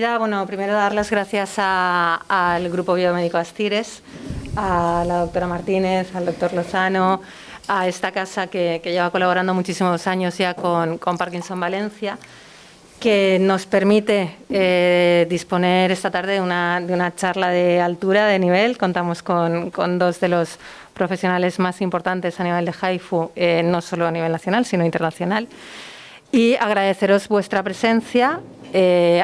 bienvenida. Bueno, primero dar las gracias al Grupo Biomédico Astires, a la doctora Martínez, al doctor Lozano, a esta casa que lleva colaborando muchísimos años ya con Parkinson Valencia, que nos permite disponer esta tarde de una charla de altura, de nivel. Contamos con dos de los profesionales más importantes a nivel de HIFU, no solo a nivel nacional, sino internacional. Y agradeceros vuestra presencia,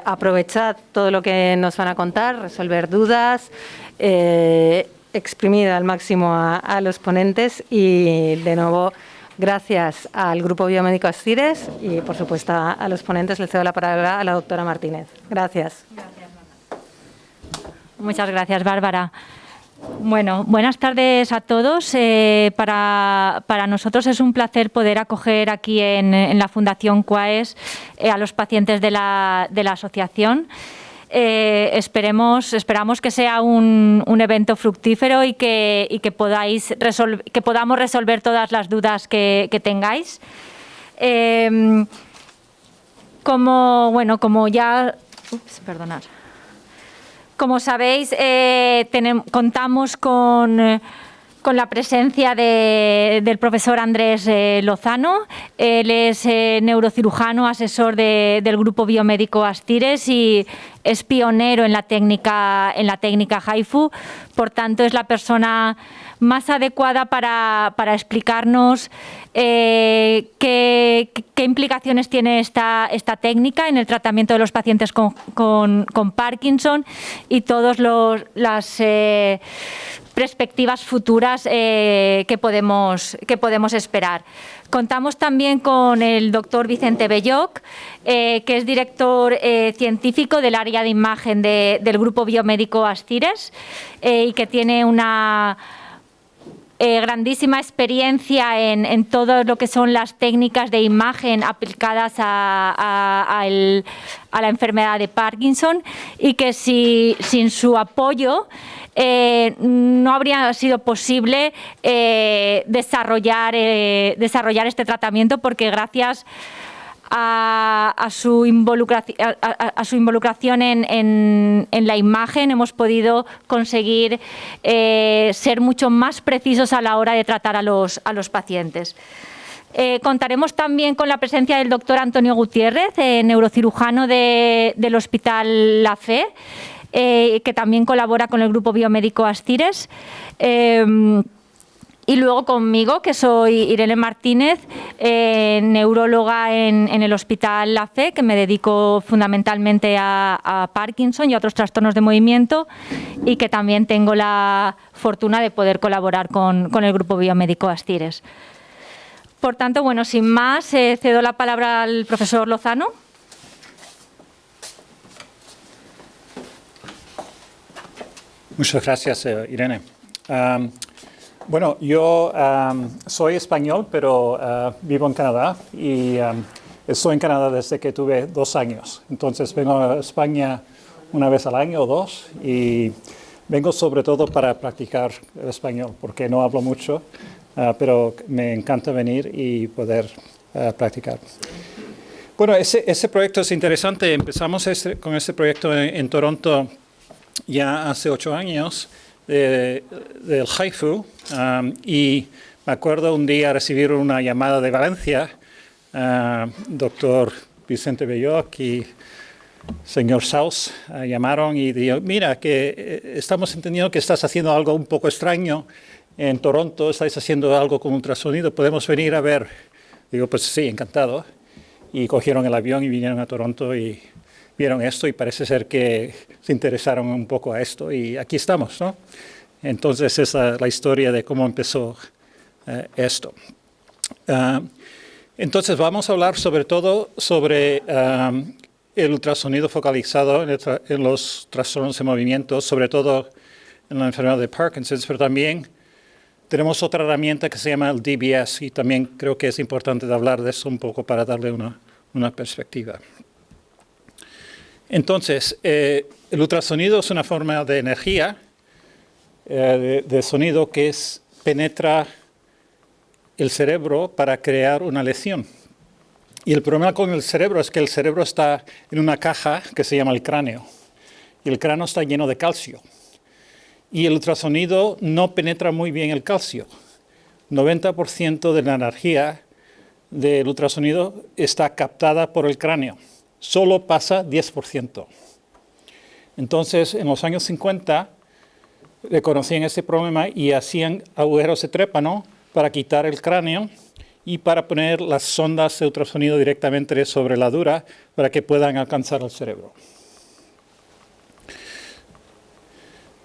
aprovechad todo lo que nos van a contar, resolver dudas, exprimir al máximo a los ponentes y, de nuevo, gracias al Grupo Biomédico Astires y, por supuesto, a los ponentes. Le cedo la palabra a la doctora Martínez. Gracias. Muchas gracias, Bárbara. Bueno, buenas tardes a todos. Para nosotros es un placer poder acoger aquí en la Fundación Quaes a los pacientes de la asociación. Esperamos que sea un evento fructífero y que podamos resolver todas las dudas que tengáis. Como sabéis, contamos con la presencia del profesor Andrés Lozano. Él es neurocirujano, asesor del Grupo Biomédico Astires y es pionero en la técnica HIFU. Por tanto, es la persona más adecuada para explicarnos qué implicaciones tiene esta técnica en el tratamiento de los pacientes con Parkinson y todas las perspectivas futuras que podemos esperar. Contamos también con el doctor Vicente Belloc, que es director científico del área de imagen del Grupo Biomédico Astires y que tiene una grandísima experiencia en todo lo que son las técnicas de imagen aplicadas a la enfermedad de Parkinson y que sin su apoyo no habría sido posible desarrollar este tratamiento, porque gracias a su involucración en la imagen hemos podido conseguir ser mucho más precisos a la hora de tratar a los pacientes. Contaremos también con la presencia del doctor Antonio Gutiérrez, neurocirujano del Hospital La Fe, que también colabora con el Grupo Biomédico Astires. Y luego conmigo, que soy Irene Martínez, neuróloga en el Hospital La Fe, que me dedico fundamentalmente a Parkinson y a otros trastornos de movimiento, y que también tengo la fortuna de poder colaborar con el Grupo Biomédico Astires. Por tanto, bueno, sin más, cedo la palabra al profesor Lozano. Muchas gracias, Irene. Bueno, yo soy español, pero vivo en Canadá y estoy en Canadá desde que tuve 2 años. Entonces vengo a España una vez al año o 2 y vengo sobre todo para practicar el español, porque no hablo mucho, pero me encanta venir y poder practicar. Bueno, ese proyecto es interesante. Empezamos con este proyecto en Toronto ya hace 8 años. Del HIFU, y me acuerdo un día recibir una llamada de Valencia, doctor Vicente Belloc y señor Saus llamaron y dijeron: mira, que estamos entendiendo que estás haciendo algo un poco extraño en Toronto, estáis haciendo algo con ultrasonido, ¿podemos venir a ver? Digo, pues sí, encantado. Y cogieron el avión y vinieron a Toronto y vieron esto y parece ser que se interesaron un poco a esto y aquí estamos, ¿no? Entonces esa es la historia de cómo empezó esto. Entonces vamos a hablar sobre todo sobre el ultrasonido focalizado en los trastornos de movimiento, sobre todo en la enfermedad de Parkinson, pero también tenemos otra herramienta que se llama el DBS y también creo que es importante de hablar de eso un poco para darle una perspectiva. Entonces, el ultrasonido es una forma de energía, de sonido que penetra el cerebro para crear una lesión. Y el problema con el cerebro es que el cerebro está en una caja que se llama el cráneo. Y el cráneo está lleno de calcio. Y el ultrasonido no penetra muy bien el calcio. 90% de la energía del ultrasonido está captada por el cráneo. Solo pasa 10%. Entonces, en los años 50, reconocían ese problema y hacían agujeros de trépano para quitar el cráneo y para poner las sondas de ultrasonido directamente sobre la dura para que puedan alcanzar el cerebro.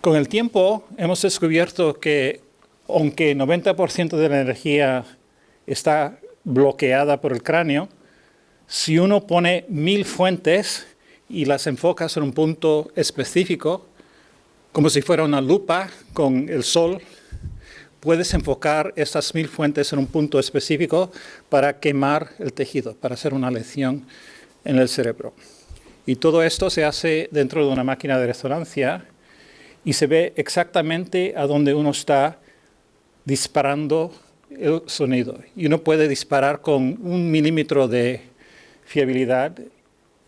Con el tiempo hemos descubierto que aunque 90% de la energía está bloqueada por el cráneo, si uno pone 1000 fuentes y las enfocas en un punto específico, como si fuera una lupa con el sol, puedes enfocar estas 1000 fuentes en un punto específico para quemar el tejido, para hacer una lesión en el cerebro. Y todo esto se hace dentro de una máquina de resonancia y se ve exactamente a dónde uno está disparando el sonido. Y uno puede disparar con 1 milímetro de fiabilidad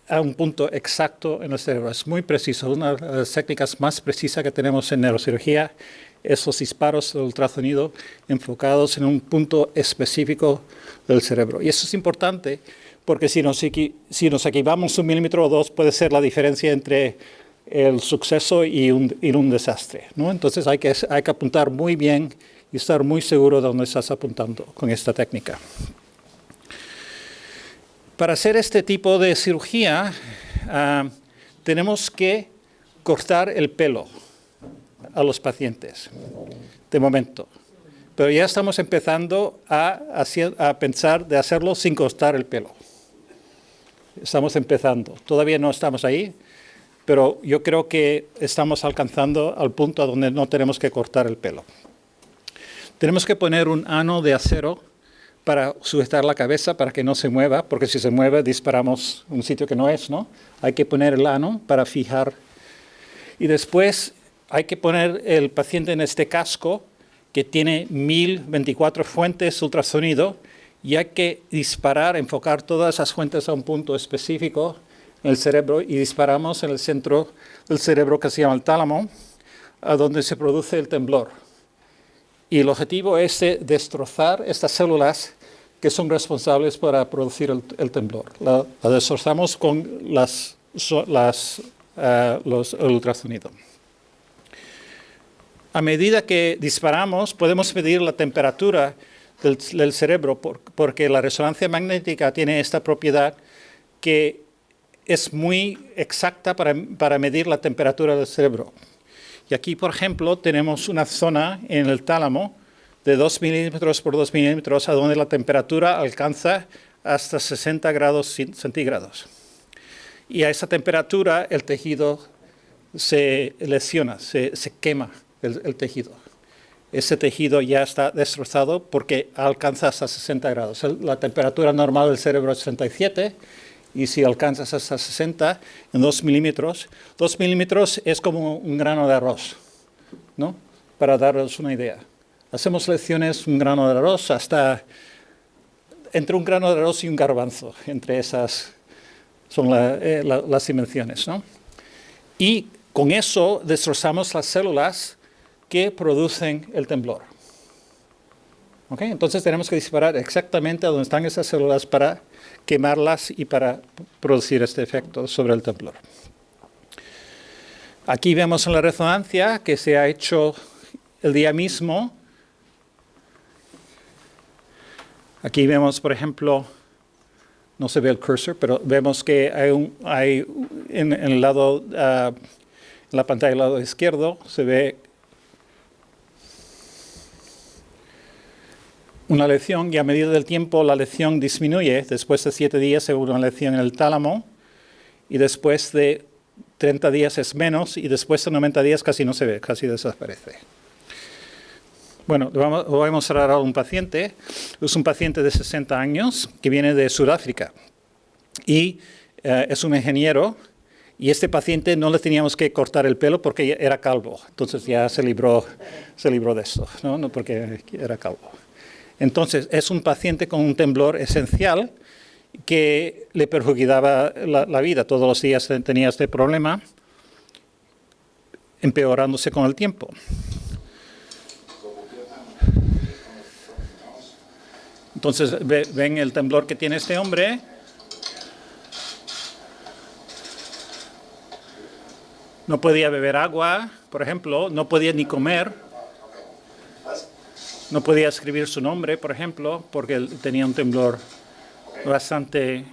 a un punto exacto en el cerebro. Es muy preciso. Una de las técnicas más precisas que tenemos en neurocirugía es los disparos de ultrasonido enfocados en un punto específico del cerebro. Y eso es importante porque si nos equivocamos 1 milímetro o 2 puede ser la diferencia entre el suceso y un desastre, ¿no? Entonces hay que apuntar muy bien y estar muy seguro de dónde estás apuntando con esta técnica. Para hacer este tipo de cirugía, tenemos que cortar el pelo a los pacientes, de momento. Pero ya estamos empezando a pensar de hacerlo sin cortar el pelo. Estamos empezando. Todavía no estamos ahí, pero yo creo que estamos alcanzando al punto a donde no tenemos que cortar el pelo. Tenemos que poner un ano de acero para sujetar la cabeza para que no se mueva, porque si se mueve disparamos un sitio que no es, ¿no? Hay que poner el ano para fijar. Y después hay que poner el paciente en este casco que tiene 1024 fuentes de ultrasonido y hay que disparar, enfocar todas esas fuentes a un punto específico en el cerebro y disparamos en el centro del cerebro que se llama el tálamo, a donde se produce el temblor. Y el objetivo es destrozar estas células que son responsables para producir el temblor. La destrozamos con el ultrasonido. A medida que disparamos, podemos medir la temperatura del cerebro porque la resonancia magnética tiene esta propiedad que es muy exacta para medir la temperatura del cerebro. Y aquí, por ejemplo, tenemos una zona en el tálamo de 2 milímetros por 2 milímetros, a donde la temperatura alcanza hasta 60 grados centígrados. Y a esa temperatura el tejido se lesiona, se quema el tejido. Ese tejido ya está destrozado porque alcanza hasta 60 grados. La temperatura normal del cerebro es 67, y si alcanzas hasta 60 en 2 milímetros es como un grano de arroz, ¿no? Para daros una idea. Hacemos lecciones un grano de arroz hasta entre un grano de arroz y un garbanzo. Entre esas son las dimensiones, ¿no? Y con eso destrozamos las células que producen el temblor. ¿Okay? Entonces tenemos que disparar exactamente a donde están esas células para quemarlas y para producir este efecto sobre el temblor. Aquí vemos en la resonancia que se ha hecho el día mismo. Aquí vemos, por ejemplo, no se ve el cursor, pero vemos que hay en el lado, en la pantalla del lado izquierdo, se ve una lesión y a medida del tiempo la lesión disminuye. Después de 7 días se ve una lesión en el tálamo y después de 30 días es menos y después de 90 días casi no se ve, casi desaparece. Bueno, voy a mostrar a un paciente. Es un paciente de 60 años que viene de Sudáfrica y es un ingeniero. Y este paciente no le teníamos que cortar el pelo porque era calvo. Entonces ya se libró de esto, ¿no? Porque era calvo. Entonces es un paciente con un temblor esencial que le perjudicaba la vida. Todos los días tenía este problema, empeorándose con el tiempo. Entonces, ven el temblor que tiene este hombre. No podía beber agua, por ejemplo, no podía ni comer. No podía escribir su nombre, por ejemplo, porque él tenía un temblor bastante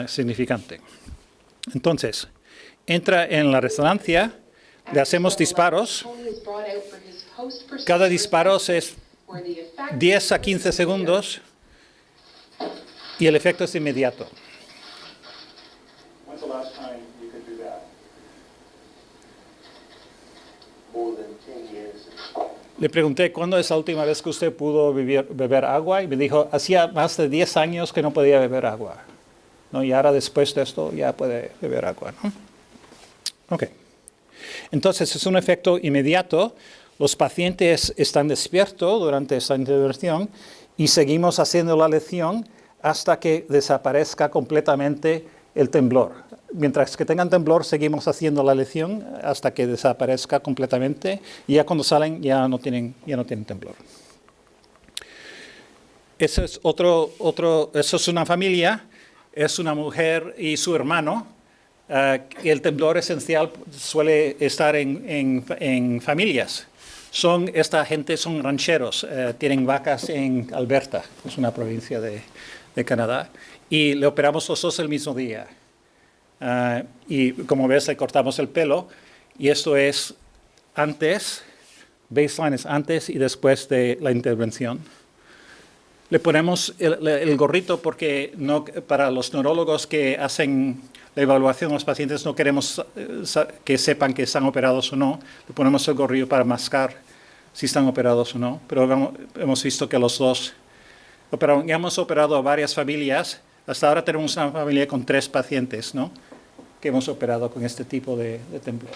significante. Entonces, entra en la resonancia, le hacemos disparos. Cada disparo es 10 a 15 segundos y el efecto es inmediato. Le pregunté cuándo es la última vez que usted pudo beber agua y me dijo, hacía más de 10 años que no podía beber agua, ¿no? Y ahora después de esto ya puede beber agua, ¿no? Ok. Entonces es un efecto inmediato. Los pacientes están despiertos durante esta intervención y seguimos haciendo la lección hasta que desaparezca completamente el temblor. Mientras que tengan temblor, seguimos haciendo la lección hasta que desaparezca completamente. Y ya cuando salen, ya no tienen temblor. Eso es eso es una familia, es una mujer y su hermano. El temblor esencial suele estar en familias. Esta gente son rancheros, tienen vacas en Alberta, es una provincia de Canadá, y le operamos los dos el mismo día. Y como ves, le cortamos el pelo, y esto es antes, baseline es antes y después de la intervención. Le ponemos el gorrito porque para los neurólogos que hacen la evaluación de los pacientes no queremos que sepan que están operados o no. Le ponemos el gorrillo para mascar si están operados o no, pero hemos visto que los dos operaron. Ya hemos operado a varias familias. Hasta ahora tenemos una familia con 3 pacientes, ¿no?, que hemos operado con este tipo de temblor.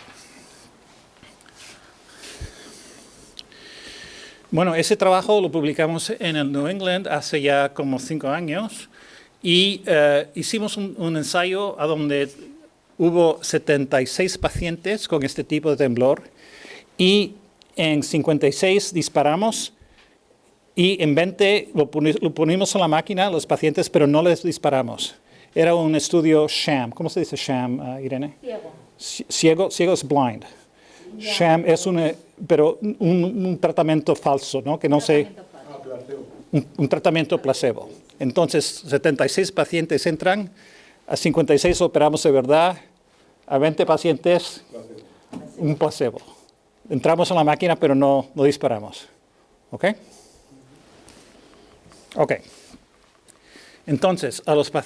Bueno, ese trabajo lo publicamos en el New England hace ya como 5 años y hicimos un ensayo a donde hubo 76 pacientes con este tipo de temblor y en 56 disparamos y en 20 lo ponimos en la máquina los pacientes, pero no les disparamos. Era un estudio sham. ¿Cómo se dice sham, Irene? Ciego. Ciego es blind. Yeah. Sham es un tratamiento falso, ¿no? Que no se... Un tratamiento placebo. Entonces, 76 pacientes entran, a 56 operamos de verdad, a 20 pacientes, un placebo. Entramos en la máquina, pero no disparamos. ¿Ok? Ok. Entonces,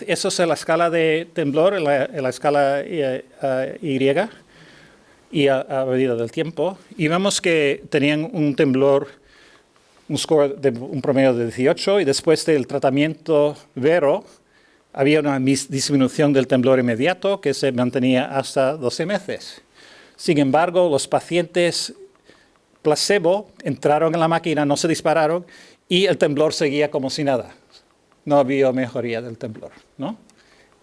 eso es la escala de temblor, en la escala Y, a medida del tiempo. Y vemos que tenían un temblor, un score de un promedio de 18, y después del tratamiento Vero, había una disminución del temblor inmediato que se mantenía hasta 12 meses. Sin embargo, los pacientes placebo entraron en la máquina, no se dispararon, y el temblor seguía como si nada. No había mejoría del temblor, ¿no?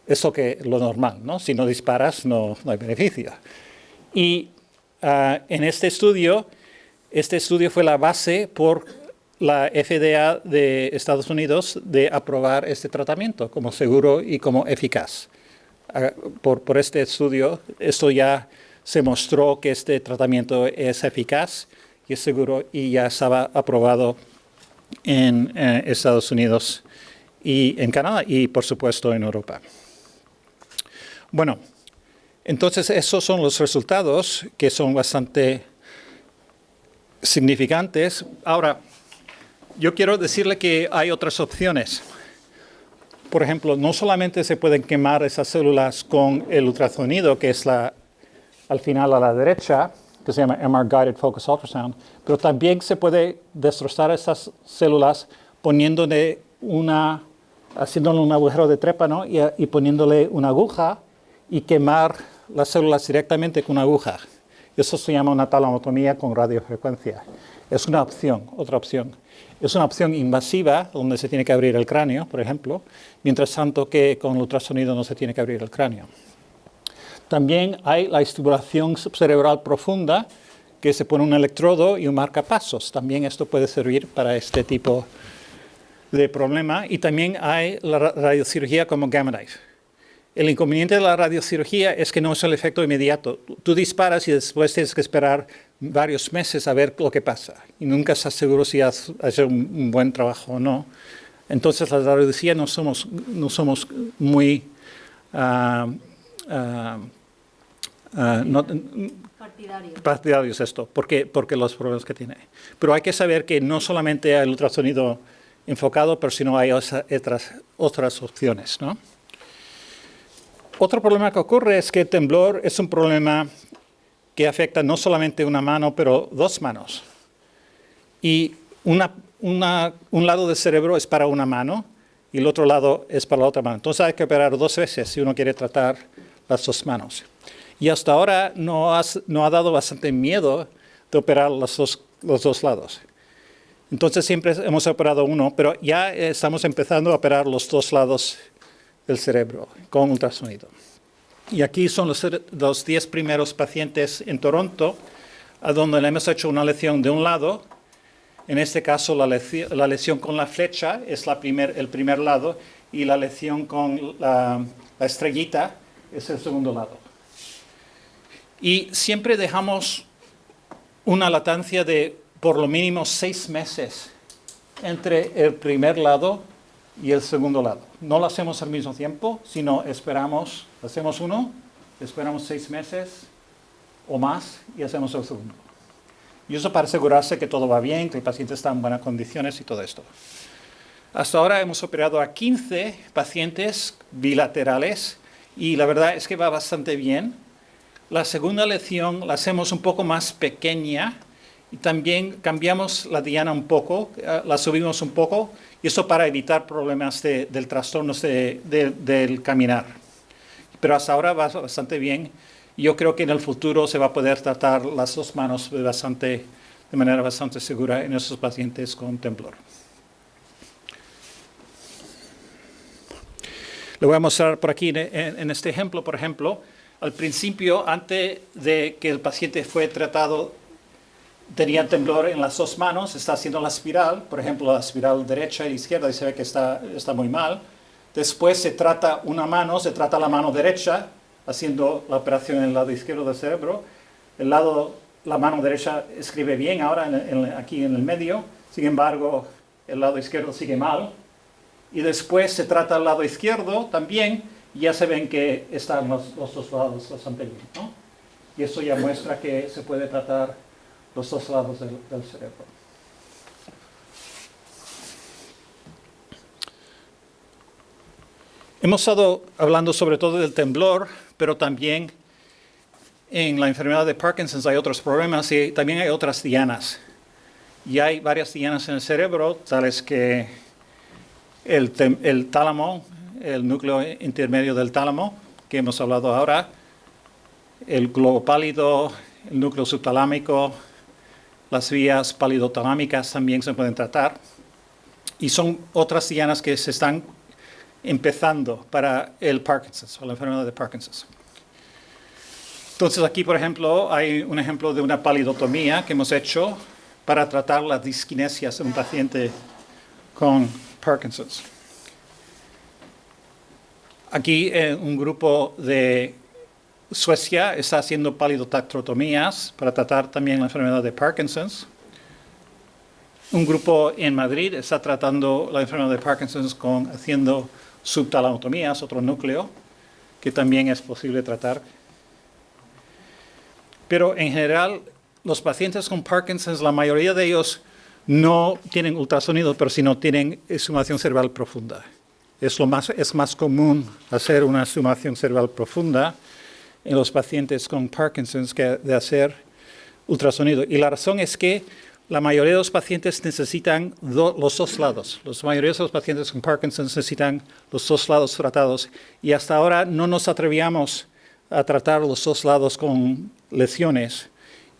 Eso que es lo normal, ¿no? Si no disparas, no hay beneficio. Y en este estudio fue la base por la FDA de Estados Unidos de aprobar este tratamiento como seguro y como eficaz. Por este estudio, esto ya se mostró que este tratamiento es eficaz y es seguro y ya estaba aprobado en Estados Unidos y en Canadá y, por supuesto, en Europa. Bueno, entonces esos son los resultados que son bastante significantes. Ahora, yo quiero decirle que hay otras opciones. Por ejemplo, no solamente se pueden quemar esas células con el ultrasonido, que es al final a la derecha, que se llama MR Guided Focus Ultrasound, pero también se puede destrozar esas células haciéndole un agujero de trépano y poniéndole una aguja y quemar las células directamente con una aguja. Eso se llama una talomotomía con radiofrecuencia. Es una opción, otra opción. Es una opción invasiva donde se tiene que abrir el cráneo, por ejemplo, mientras tanto que con el ultrasonido no se tiene que abrir el cráneo. También hay la estimulación cerebral profunda, que se pone un electrodo y un marcapasos. También esto puede servir para este tipo de problema. Y también hay la radiocirugía como Gamma Knife. El inconveniente de la radiocirugía es que no es el efecto inmediato. Tú disparas y después tienes que esperar varios meses a ver lo que pasa. Y nunca estás seguro si has hecho un buen trabajo o no. Entonces, la radiocirugía no somos muy partidarios de esto, porque los problemas que tiene. Pero hay que saber que no solamente hay el ultrasonido enfocado, pero sino hay otras opciones, ¿no? Otro problema que ocurre es que el temblor es un problema que afecta no solamente una mano, pero dos manos. Y un lado del cerebro es para una mano y el otro lado es para la otra mano. Entonces hay que operar 2 veces si uno quiere tratar las 2 manos. Y hasta ahora no ha dado bastante miedo de operar los dos lados. Entonces siempre hemos operado uno, pero ya estamos empezando a operar los 2 lados del cerebro con ultrasonido. Y aquí son los 10 primeros pacientes en Toronto, a donde le hemos hecho una lesión de un lado. En este caso, la lesión con la flecha es el primer lado y la lesión con la estrellita es el segundo lado. Y siempre dejamos una latancia de por lo mínimo 6 meses entre el primer lado y el segundo lado. No lo hacemos al mismo tiempo, sino hacemos uno, esperamos 6 meses o más y hacemos el segundo. Y eso para asegurarse que todo va bien, que el paciente está en buenas condiciones y todo esto. Hasta ahora hemos operado a 15 pacientes bilaterales y la verdad es que va bastante bien. La segunda lesión la hacemos un poco más pequeña y también cambiamos la diana un poco, la subimos un poco, y eso para evitar problemas del trastorno del caminar. Pero hasta ahora va bastante bien. Yo creo que en el futuro se va a poder tratar las 2 manos de manera bastante segura en esos pacientes con temblor. Le voy a mostrar por aquí en este ejemplo, por ejemplo, al principio, antes de que el paciente fue tratado, tenía temblor en las 2 manos, está haciendo la espiral, por ejemplo, la espiral derecha e izquierda, y se ve que está muy mal. Después se trata la mano derecha, haciendo la operación en el lado izquierdo del cerebro. La mano derecha escribe bien ahora, aquí en el medio, sin embargo, el lado izquierdo sigue mal. Y después se trata el lado izquierdo también, y ya se ven que están los 2 lados bastante bien, ¿no? Y eso ya muestra que se puede tratar los 2 lados del cerebro. Hemos estado hablando sobre todo del temblor, pero también en la enfermedad de Parkinson hay otros problemas y también hay otras dianas. Y hay varias dianas en el cerebro, tales que el tálamo, el núcleo intermedio del tálamo, que hemos hablado ahora, el globo pálido, el núcleo subtalámico, las vías palidotalámicas también se pueden tratar. Y son otras dianas que se están empezando para el Parkinson's, o la enfermedad de Parkinson's. Entonces aquí, por ejemplo, hay un ejemplo de una palidotomía que hemos hecho para tratar las diskinesias en un paciente con Parkinson's. Aquí un grupo de Suecia está haciendo palidotactrotomías para tratar también la enfermedad de Parkinson's. Un grupo en Madrid está tratando la enfermedad de Parkinson's haciendo subtalamotomías, otro núcleo, que también es posible tratar. Pero en general, los pacientes con Parkinson's, la mayoría de ellos no tienen ultrasonido, pero sino tienen exhumación cerebral profunda. Es más común hacer una exhumación cerebral profunda en los pacientes con Parkinson's que de hacer ultrasonido. Y la razón es que la mayoría de los pacientes necesitan los 2 lados. La mayoría de los pacientes con Parkinson's necesitan los 2 lados tratados. Y hasta ahora no nos atrevíamos a tratar los 2 lados con lesiones.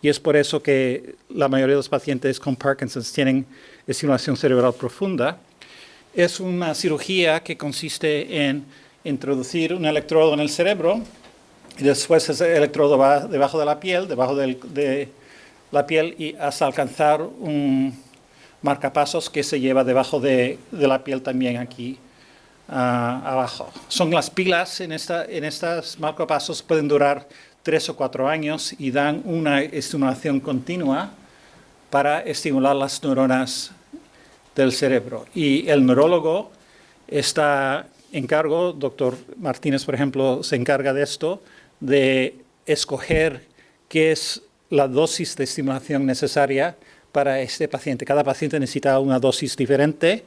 y es por eso que la mayoría de los pacientes con Parkinson tienen estimulación cerebral profunda. Es una cirugía que consiste en introducir un electrodo en el cerebro y después ese electrodo va debajo de la piel, de la piel y hasta alcanzar un marcapasos que se lleva debajo de la piel también aquí abajo. Son las pilas en estas marcapasos, pueden durar 3 o 4 años y dan una estimulación continua para estimular las neuronas del cerebro. Y el neurólogo está en cargo, doctor Martínez, por ejemplo, se encarga de esto, de escoger qué es la dosis de estimulación necesaria para este paciente. Cada paciente necesita una dosis diferente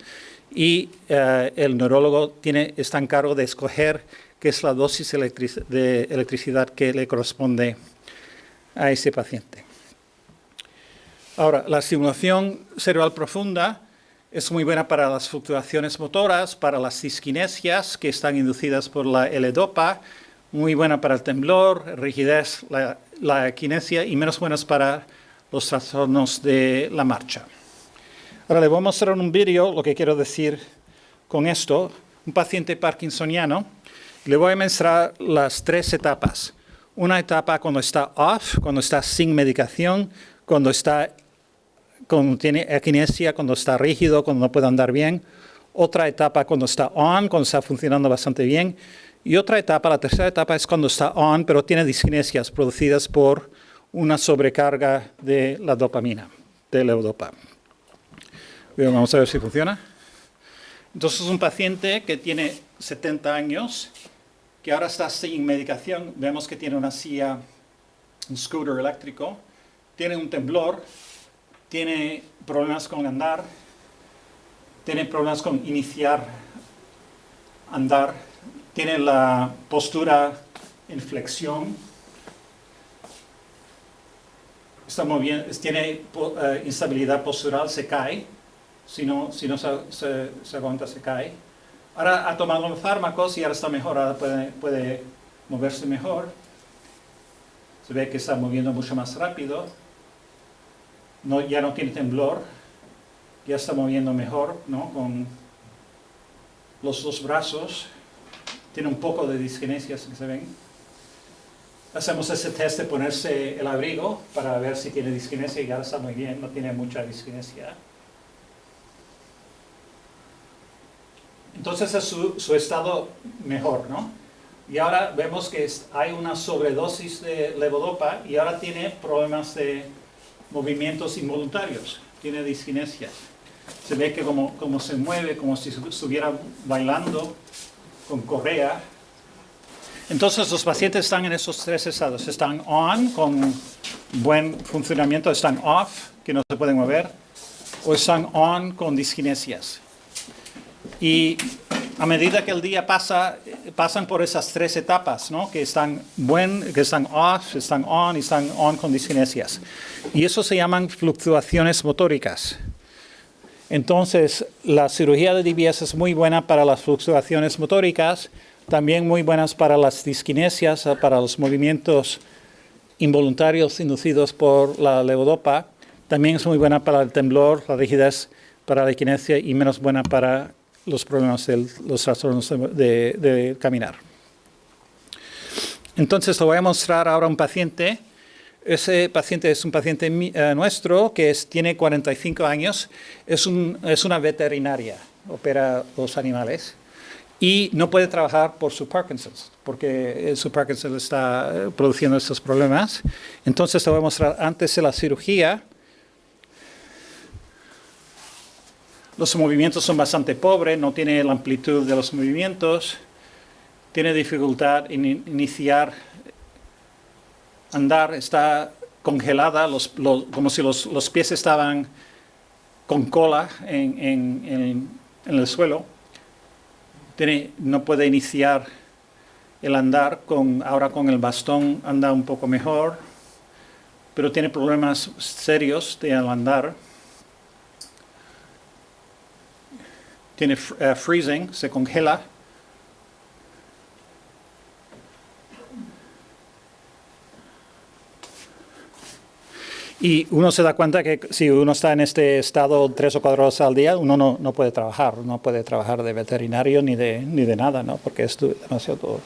y el neurólogo está en cargo de escoger qué es la dosis de electricidad que le corresponde a ese paciente. Ahora, la estimulación cerebral profunda es muy buena para las fluctuaciones motoras, para las diskinesias que están inducidas por la L-dopa, muy buena para el temblor, rigidez, la equinesia y menos buenas para los trastornos de la marcha. Ahora le voy a mostrar en un vídeo lo que quiero decir con esto. Un paciente parkinsoniano, le voy a mostrar las 3 etapas. Una etapa cuando está off, cuando está sin medicación, cuando tiene equinesia, cuando está rígido, cuando no puede andar bien. Otra etapa cuando está on, cuando está funcionando bastante bien. Y otra etapa, la tercera etapa, es cuando está on, pero tiene diskinesias producidas por una sobrecarga de la dopamina, de levodopa. Vamos a ver si funciona. Entonces, es un paciente que tiene 70 años, que ahora está sin medicación. Vemos que tiene una silla, un scooter eléctrico, tiene un temblor, tiene problemas con andar, tiene problemas con iniciar andar, tiene la postura en flexión, tiene instabilidad postural, se cae, si no se aguanta se cae. Ahora ha tomado los fármacos y ahora está mejor, ahora puede moverse mejor. Se ve que está moviendo mucho más rápido. Ya no tiene temblor, ya está moviendo mejor, ¿no? Con los 2 brazos. Tiene un poco de diskinesias que se ven. Hacemos ese test de ponerse el abrigo para ver si tiene diskinesia y ahora está muy bien, no tiene mucha diskinesia. Entonces es su estado mejor, ¿no? Y ahora vemos que hay una sobredosis de levodopa y ahora tiene problemas de movimientos involuntarios, tiene diskinesias. Se ve que como se mueve, como si estuviera bailando con correa. Entonces los pacientes están en esos 3 estados. Están on, con buen funcionamiento, están off, que no se pueden mover, o están on con diskinesias. Y a medida que el día pasan por esas 3 etapas, ¿no? que están off, están on y están on con diskinesias. Y eso se llaman fluctuaciones motóricas. Entonces, la cirugía de DBS es muy buena para las fluctuaciones motóricas, también muy buenas para las diskinesias, para los movimientos involuntarios inducidos por la levodopa. También es muy buena para el temblor, la rigidez, para la equinesia y menos buena para los problemas de los trastornos de caminar. Entonces, le voy a mostrar ahora un paciente. Ese paciente es un paciente nuestro que tiene 45 años, es una veterinaria, opera los animales y no puede trabajar por su Parkinson, porque su Parkinson está produciendo estos problemas. Entonces, te voy a mostrar antes de la cirugía. Los movimientos son bastante pobres, no tiene la amplitud de los movimientos, tiene dificultad en iniciar andar, está congelada, como si los pies estaban con cola en el suelo. No puede iniciar el andar, ahora con el bastón anda un poco mejor, pero tiene problemas serios de andar. Tiene freezing, se congela. Y uno se da cuenta que si uno está en este estado 3 o 4 horas al día, uno no puede trabajar. No puede trabajar de veterinario ni de nada, ¿no? Porque es demasiado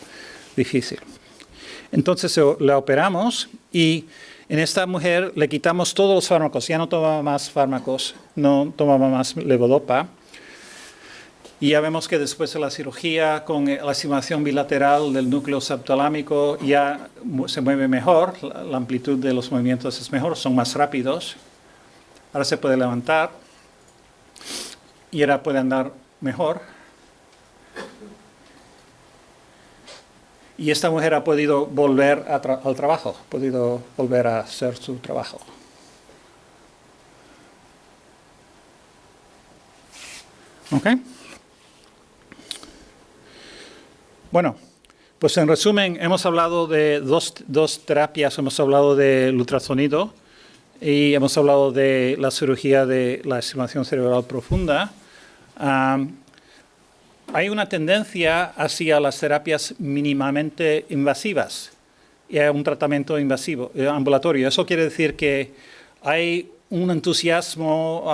difícil. Entonces la operamos y en esta mujer le quitamos todos los fármacos. Ya no tomaba más fármacos, no tomaba más levodopa. Y ya vemos que después de la cirugía, con la estimulación bilateral del núcleo subtalámico, ya se mueve mejor, la amplitud de los movimientos es mejor, son más rápidos. Ahora se puede levantar y ahora puede andar mejor. Y esta mujer ha podido volver al trabajo, ha podido volver a hacer su trabajo. ¿Ok? Bueno, pues en resumen, hemos hablado de dos terapias. Hemos hablado del ultrasonido y hemos hablado de la cirugía de la estimulación cerebral profunda. Hay una tendencia hacia las terapias mínimamente invasivas y a un tratamiento invasivo, ambulatorio. Eso quiere decir que hay un entusiasmo,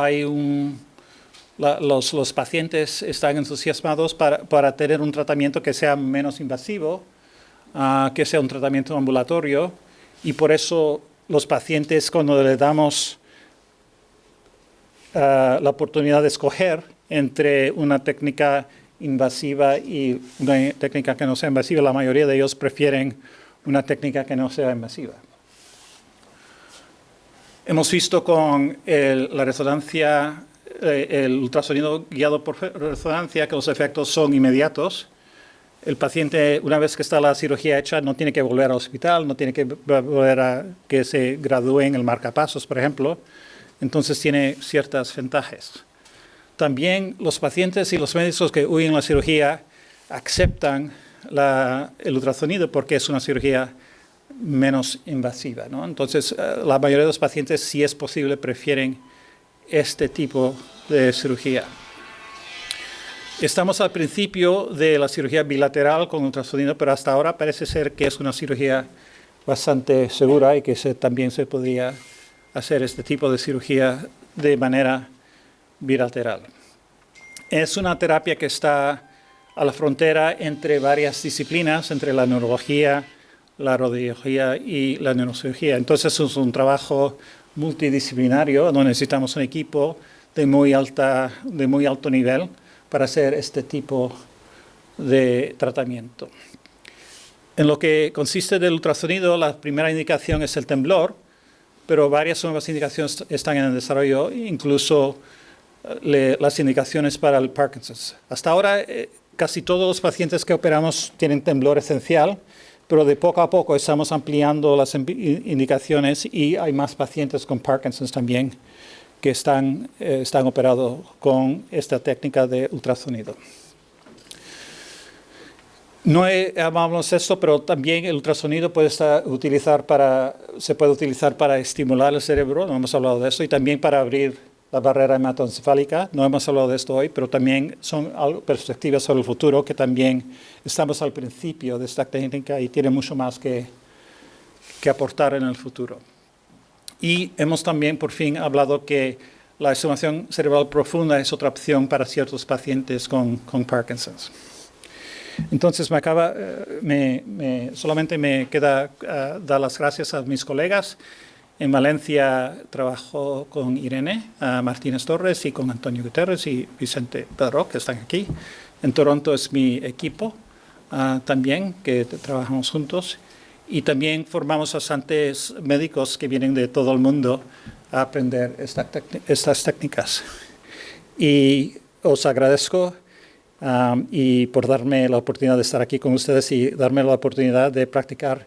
los pacientes están entusiasmados para tener un tratamiento que sea menos invasivo, que sea un tratamiento ambulatorio, y por eso los pacientes, cuando le damos la oportunidad de escoger entre una técnica invasiva y una técnica que no sea invasiva, la mayoría de ellos prefieren una técnica que no sea invasiva. Hemos visto con la resonancia, el ultrasonido guiado por resonancia, que los efectos son inmediatos. El paciente, una vez que está la cirugía hecha, no tiene que volver al hospital, no tiene que volver a que se gradúe en el marcapasos, por ejemplo. Entonces tiene ciertas ventajas. También los pacientes y los médicos que huyen la cirugía aceptan el ultrasonido porque es una cirugía menos invasiva, ¿no? Entonces, la mayoría de los pacientes, si es posible, prefieren este tipo de cirugía. Estamos al principio de la cirugía bilateral con ultrasonido, pero hasta ahora parece ser que es una cirugía bastante segura y que también se podría hacer este tipo de cirugía de manera bilateral. Es una terapia que está a la frontera entre varias disciplinas, entre la neurología, la radiología y la neurocirugía. Entonces es un trabajo multidisciplinario, donde necesitamos un equipo de muy alto nivel para hacer este tipo de tratamiento. En lo que consiste del ultrasonido, la primera indicación es el temblor, pero varias nuevas indicaciones están en el desarrollo, incluso las indicaciones para el Parkinson's. Hasta ahora, casi todos los pacientes que operamos tienen temblor esencial, pero de poco a poco estamos ampliando las indicaciones y hay más pacientes con Parkinson's también que están operados con esta técnica de ultrasonido. No hablamos de esto, pero también el ultrasonido se puede utilizar para estimular el cerebro, no hemos hablado de eso, y también para abrir la barrera hematoencefálica. No hemos hablado de esto hoy, pero también son perspectivas sobre el futuro que también estamos al principio de esta técnica y tiene mucho más que aportar en el futuro. Y hemos también por fin hablado que la estimulación cerebral profunda es otra opción para ciertos pacientes con Parkinson's. Entonces solamente me queda dar las gracias a mis colegas. En Valencia trabajo con Irene Martínez Torres y con Antonio Guterres y Vicente Pedro, que están aquí. En Toronto es mi equipo también, que trabajamos juntos. Y también formamos bastantes médicos que vienen de todo el mundo a aprender estas técnicas. Y os agradezco y por darme la oportunidad de estar aquí con ustedes y darme la oportunidad de practicar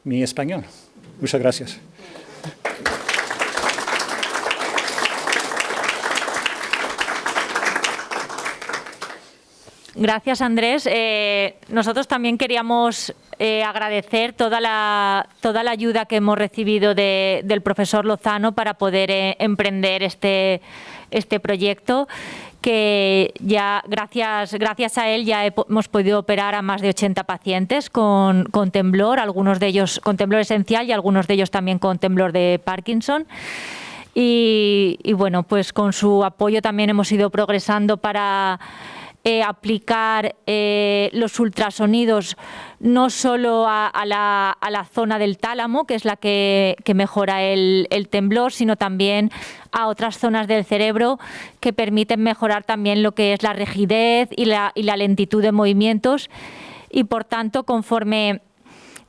mi español. Muchas gracias. Gracias, Andrés. Nosotros también queríamos agradecer toda la ayuda que hemos recibido del profesor Lozano para poder emprender este proyecto, que ya gracias a él ya hemos podido operar a más de 80 pacientes con temblor, algunos de ellos con temblor esencial y algunos de ellos también con temblor de Parkinson. Y bueno, pues con su apoyo también hemos ido progresando para aplicar los ultrasonidos no solo a la zona del tálamo, que es la que mejora el temblor, sino también a otras zonas del cerebro que permiten mejorar también lo que es la rigidez y la lentitud de movimientos. Y por tanto, conforme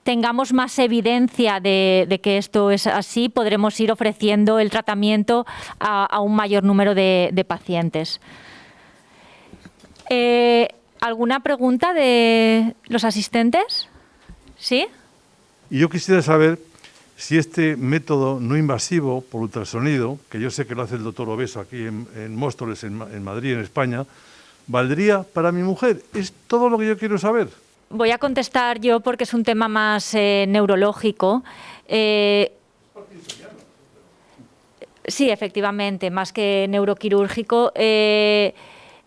tengamos más evidencia de que esto es así, podremos ir ofreciendo el tratamiento a un mayor número de pacientes. ¿Alguna pregunta de los asistentes? ¿Sí? Y yo quisiera saber si este método no invasivo por ultrasonido, que yo sé que lo hace el doctor Obeso aquí en Móstoles, en Madrid, en España, ¿valdría para mi mujer? Es todo lo que yo quiero saber. Voy a contestar yo porque es un tema más neurológico. Sí, efectivamente, más que neuroquirúrgico.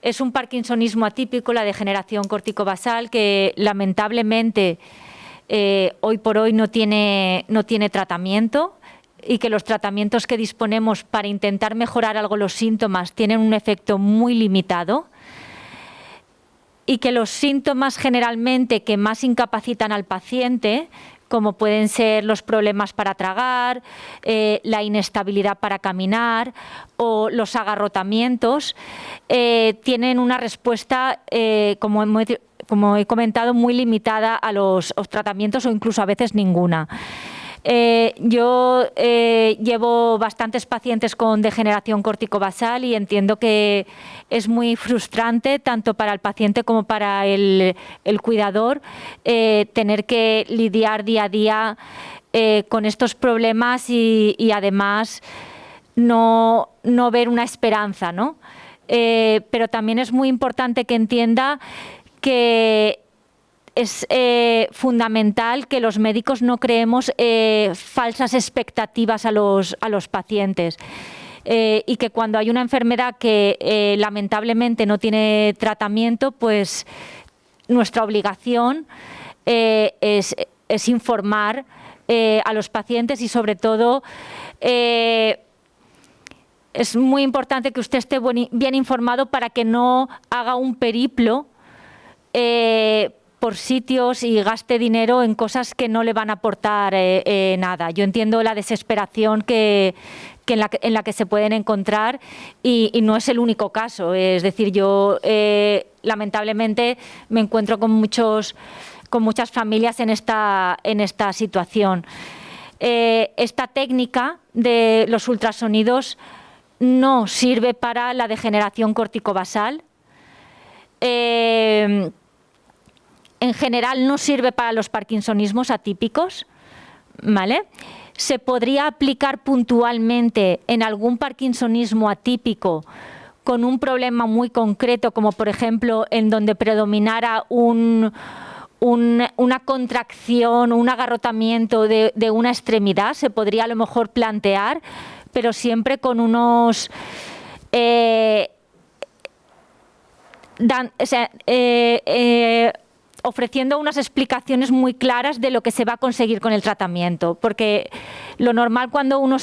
Es un parkinsonismo atípico, la degeneración corticobasal, que lamentablemente hoy por hoy no tiene tratamiento, y que los tratamientos que disponemos para intentar mejorar algo los síntomas tienen un efecto muy limitado, y que los síntomas generalmente que más incapacitan al paciente, como pueden ser los problemas para tragar, la inestabilidad para caminar o los agarrotamientos, tienen una respuesta, como he comentado, muy limitada a los tratamientos, o incluso a veces ninguna. Yo llevo bastantes pacientes con degeneración corticobasal y entiendo que es muy frustrante tanto para el paciente como para el cuidador tener que lidiar día a día con estos problemas y además no ver una esperanza, ¿no? Pero también es muy importante que entienda que es fundamental que los médicos no creemos falsas expectativas a los pacientes, y que cuando hay una enfermedad que lamentablemente no tiene tratamiento, pues nuestra obligación es informar a los pacientes, y sobre todo es muy importante que usted esté bien informado para que no haga un periplo por sitios y gaste dinero en cosas que no le van a aportar nada. Yo entiendo la desesperación en la que se pueden encontrar, y no es el único caso. Es decir, yo lamentablemente me encuentro con muchas familias en esta situación. Esta técnica de los ultrasonidos no sirve para la degeneración corticobasal. En general no sirve para los parkinsonismos atípicos, ¿vale? Se podría aplicar puntualmente en algún parkinsonismo atípico con un problema muy concreto, como por ejemplo en donde predominara una contracción o un agarrotamiento de una extremidad. Se podría a lo mejor plantear, pero siempre con unos ofreciendo unas explicaciones muy claras de lo que se va a conseguir con el tratamiento, porque lo normal cuando uno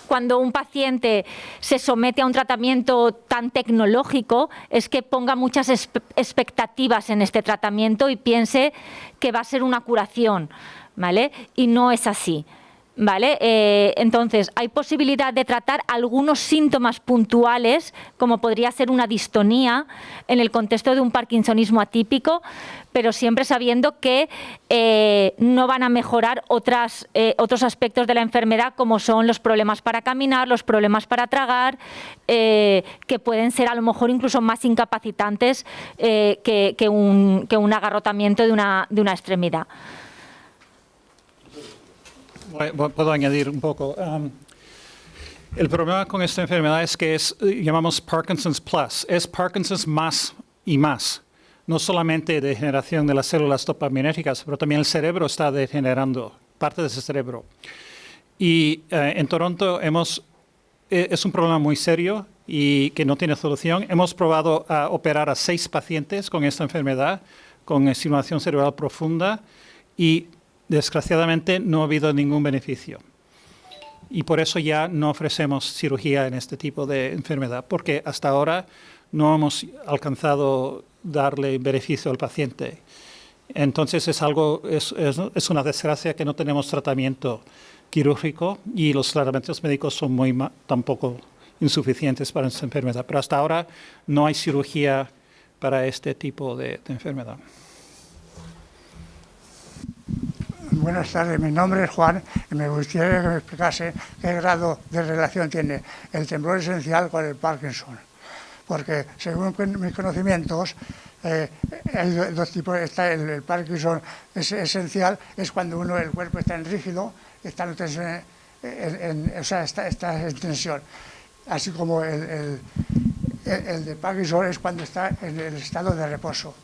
cuando un paciente se somete a un tratamiento tan tecnológico es que ponga muchas expectativas en este tratamiento y piense que va a ser una curación, ¿vale? Y no es así, ¿vale? Entonces, hay posibilidad de tratar algunos síntomas puntuales, como podría ser una distonía en el contexto de un parkinsonismo atípico, pero siempre sabiendo que no van a mejorar otros aspectos de la enfermedad, como son los problemas para caminar, los problemas para tragar, que pueden ser a lo mejor incluso más incapacitantes que un agarrotamiento de una extremidad. Puedo añadir un poco. El problema con esta enfermedad es que llamamos Parkinson's Plus, es Parkinson's más y más. no solamente degeneración de las células dopaminérgicas, pero también el cerebro está degenerando, parte de ese cerebro. Y en Toronto es un problema muy serio y que no tiene solución. Hemos probado a operar a 6 pacientes con esta enfermedad, con estimulación cerebral profunda, y desgraciadamente no ha habido ningún beneficio. Y por eso ya no ofrecemos cirugía en este tipo de enfermedad, porque hasta ahora no hemos alcanzado darle beneficio al paciente. Entonces es una desgracia que no tenemos tratamiento quirúrgico y los tratamientos médicos son tampoco insuficientes para esta enfermedad. Pero hasta ahora no hay cirugía para este tipo de enfermedad. Buenas tardes, mi nombre es Juan y me gustaría que me explicase qué grado de relación tiene el temblor esencial con el Parkinson. Porque según mis conocimientos, hay dos tipos. Está el Parkinson esencial, es cuando el cuerpo está en rígido, está en tensión, está en tensión. Así como el de Parkinson es cuando está en el estado de reposo.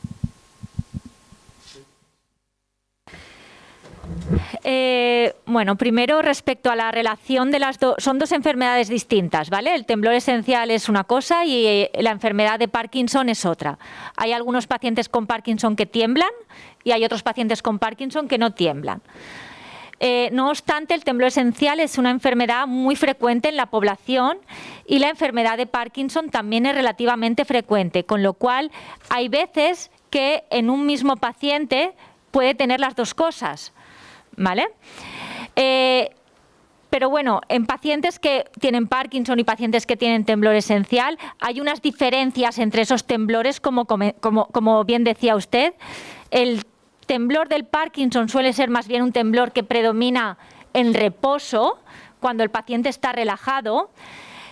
Bueno, primero respecto a la relación de las dos, son dos enfermedades distintas, ¿vale? El temblor esencial es una cosa y la enfermedad de Parkinson es otra. Hay algunos pacientes con Parkinson que tiemblan y hay otros pacientes con Parkinson que no tiemblan. No obstante, el temblor esencial es una enfermedad muy frecuente en la población y la enfermedad de Parkinson también es relativamente frecuente, con lo cual hay veces que en un mismo paciente puede tener las dos cosas, ¿vale? Pero bueno, en pacientes que tienen Parkinson y pacientes que tienen temblor esencial, hay unas diferencias entre esos temblores, como bien decía usted. El temblor del Parkinson suele ser más bien un temblor que predomina en reposo, cuando el paciente está relajado,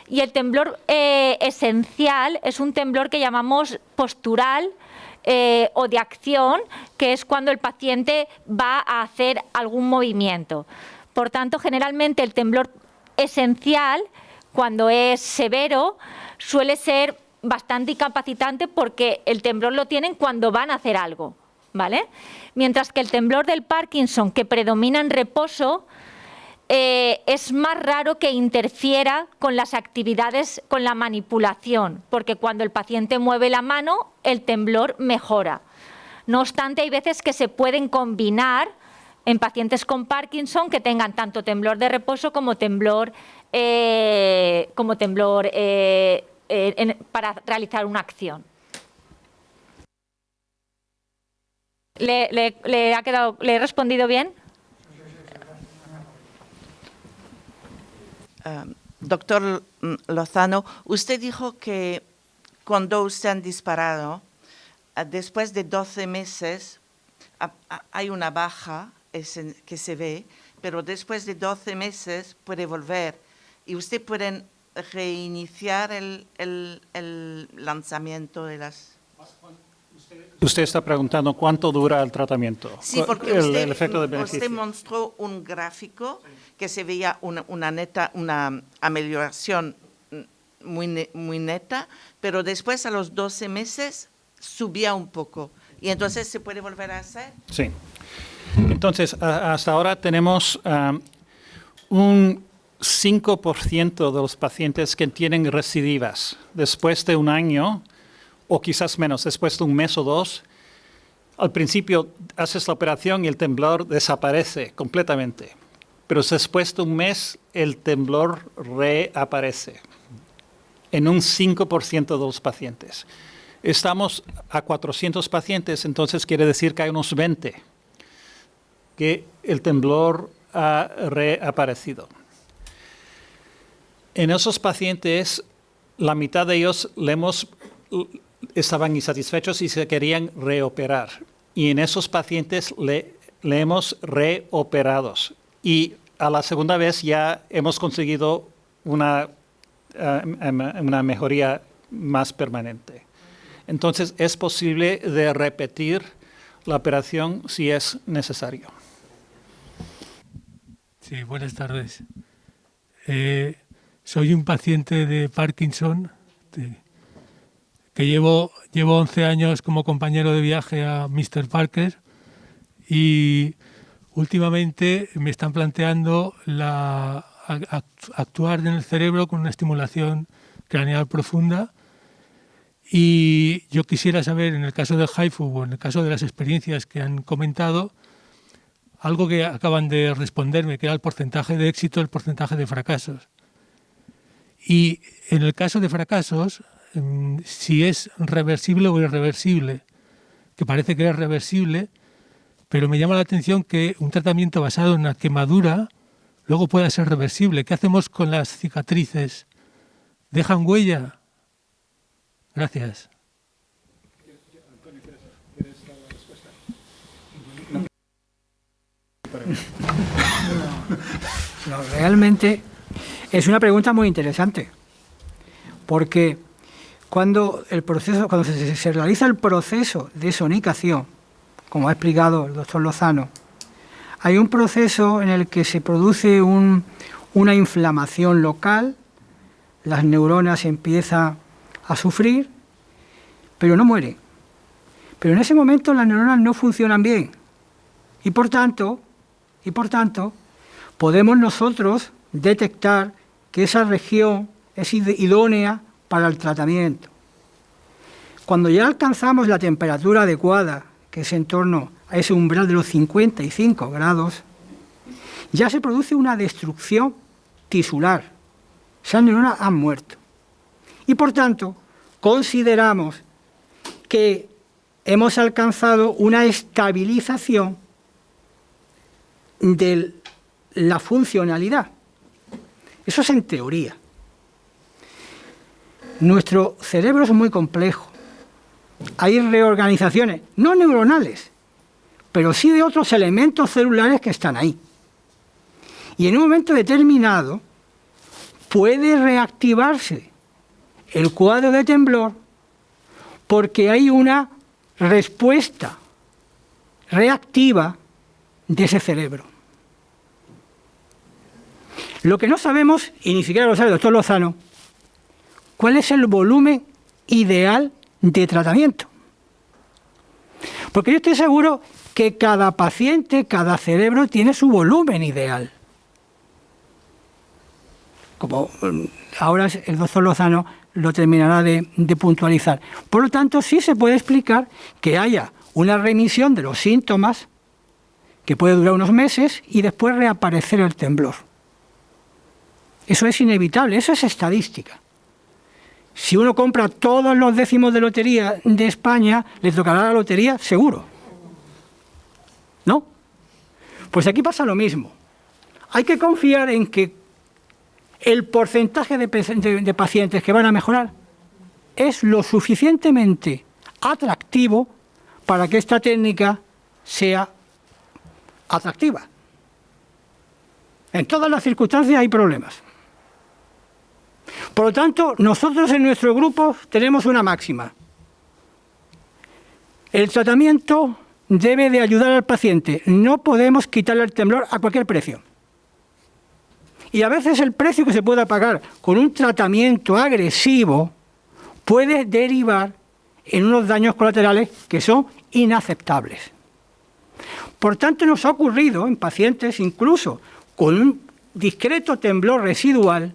y el temblor esencial es un temblor que llamamos postural, o de acción, que es cuando el paciente va a hacer algún movimiento. Por tanto, generalmente el temblor esencial, cuando es severo, suele ser bastante incapacitante porque el temblor lo tienen cuando van a hacer algo, ¿vale? Mientras que el temblor del Parkinson, que predomina en reposo, es más raro que interfiera con las actividades, con la manipulación, porque cuando el paciente mueve la mano, el temblor mejora. No obstante, hay veces que se pueden combinar en pacientes con Parkinson que tengan tanto temblor de reposo como temblor para realizar una acción. ¿Le he respondido bien? Doctor Lozano, usted dijo que cuando usted han disparado, después de 12 meses hay una baja que se ve, pero después de 12 meses puede volver y usted puede reiniciar el lanzamiento de las... Usted está preguntando cuánto dura el tratamiento. Sí, porque el efecto de beneficio. Usted mostró un gráfico que se veía una amelioración muy neta, pero después a los 12 meses subía un poco. ¿Y entonces se puede volver a hacer? Sí. Entonces, hasta ahora tenemos un 5% de los pacientes que tienen recidivas después de un año, o quizás menos, después de un mes o dos. Al principio haces la operación y el temblor desaparece completamente, pero después de un mes el temblor reaparece en un 5% de los pacientes. Estamos a 400 pacientes, entonces quiere decir que hay unos 20 que el temblor ha reaparecido. En esos pacientes, la mitad de ellos estaban insatisfechos y se querían reoperar. Y en esos pacientes le hemos reoperado. Y a la segunda vez ya hemos conseguido una mejoría más permanente. Entonces es posible de repetir la operación si es necesario. Sí, buenas tardes. Soy un paciente de Parkinson que llevo 11 años como compañero de viaje a Mr. Parker y últimamente me están planteando actuar en el cerebro con una estimulación craneal profunda. Y yo quisiera saber, en el caso del HIFU o en el caso de las experiencias que han comentado, algo que acaban de responderme, que era el porcentaje de éxito, el porcentaje de fracasos. Y en el caso de fracasos, si es reversible o irreversible, que parece que es reversible, pero me llama la atención que un tratamiento basado en la quemadura luego pueda ser reversible. ¿Qué hacemos con las cicatrices? ¿Dejan huella? Gracias. No, realmente es una pregunta muy interesante, porque cuando se realiza el proceso de sonicación, como ha explicado el doctor Lozano, hay un proceso en el que se produce una inflamación local, las neuronas empiezan a sufrir, pero no mueren. Pero en ese momento las neuronas no funcionan bien y por tanto podemos nosotros detectar que esa región es idónea para el tratamiento. Cuando ya alcanzamos la temperatura adecuada, que es en torno a ese umbral de los 55 grados, ya se produce una destrucción tisular. Esas neuronas han muerto. Y por tanto, consideramos que hemos alcanzado una estabilización de la funcionalidad. Eso es en teoría. Nuestro cerebro es muy complejo. Hay reorganizaciones, no neuronales, pero sí de otros elementos celulares que están ahí. Y en un momento determinado puede reactivarse el cuadro de temblor porque hay una respuesta reactiva de ese cerebro. Lo que no sabemos, y ni siquiera lo sabe el doctor Lozano, ¿cuál es el volumen ideal de tratamiento? Porque yo estoy seguro que cada paciente, cada cerebro tiene su volumen ideal. Como ahora el doctor Lozano lo terminará de puntualizar. Por lo tanto, sí se puede explicar que haya una remisión de los síntomas que puede durar unos meses y después reaparecer el temblor. Eso es inevitable, eso es estadística. Si uno compra todos los décimos de lotería de España, le tocará la lotería seguro. ¿No? Pues aquí pasa lo mismo. Hay que confiar en que el porcentaje de pacientes que van a mejorar es lo suficientemente atractivo para que esta técnica sea atractiva. En todas las circunstancias hay problemas. Por lo tanto, nosotros en nuestro grupo tenemos una máxima. El tratamiento debe de ayudar al paciente. No podemos quitarle el temblor a cualquier precio. Y a veces el precio que se pueda pagar con un tratamiento agresivo puede derivar en unos daños colaterales que son inaceptables. Por tanto, nos ha ocurrido en pacientes, incluso con un discreto temblor residual,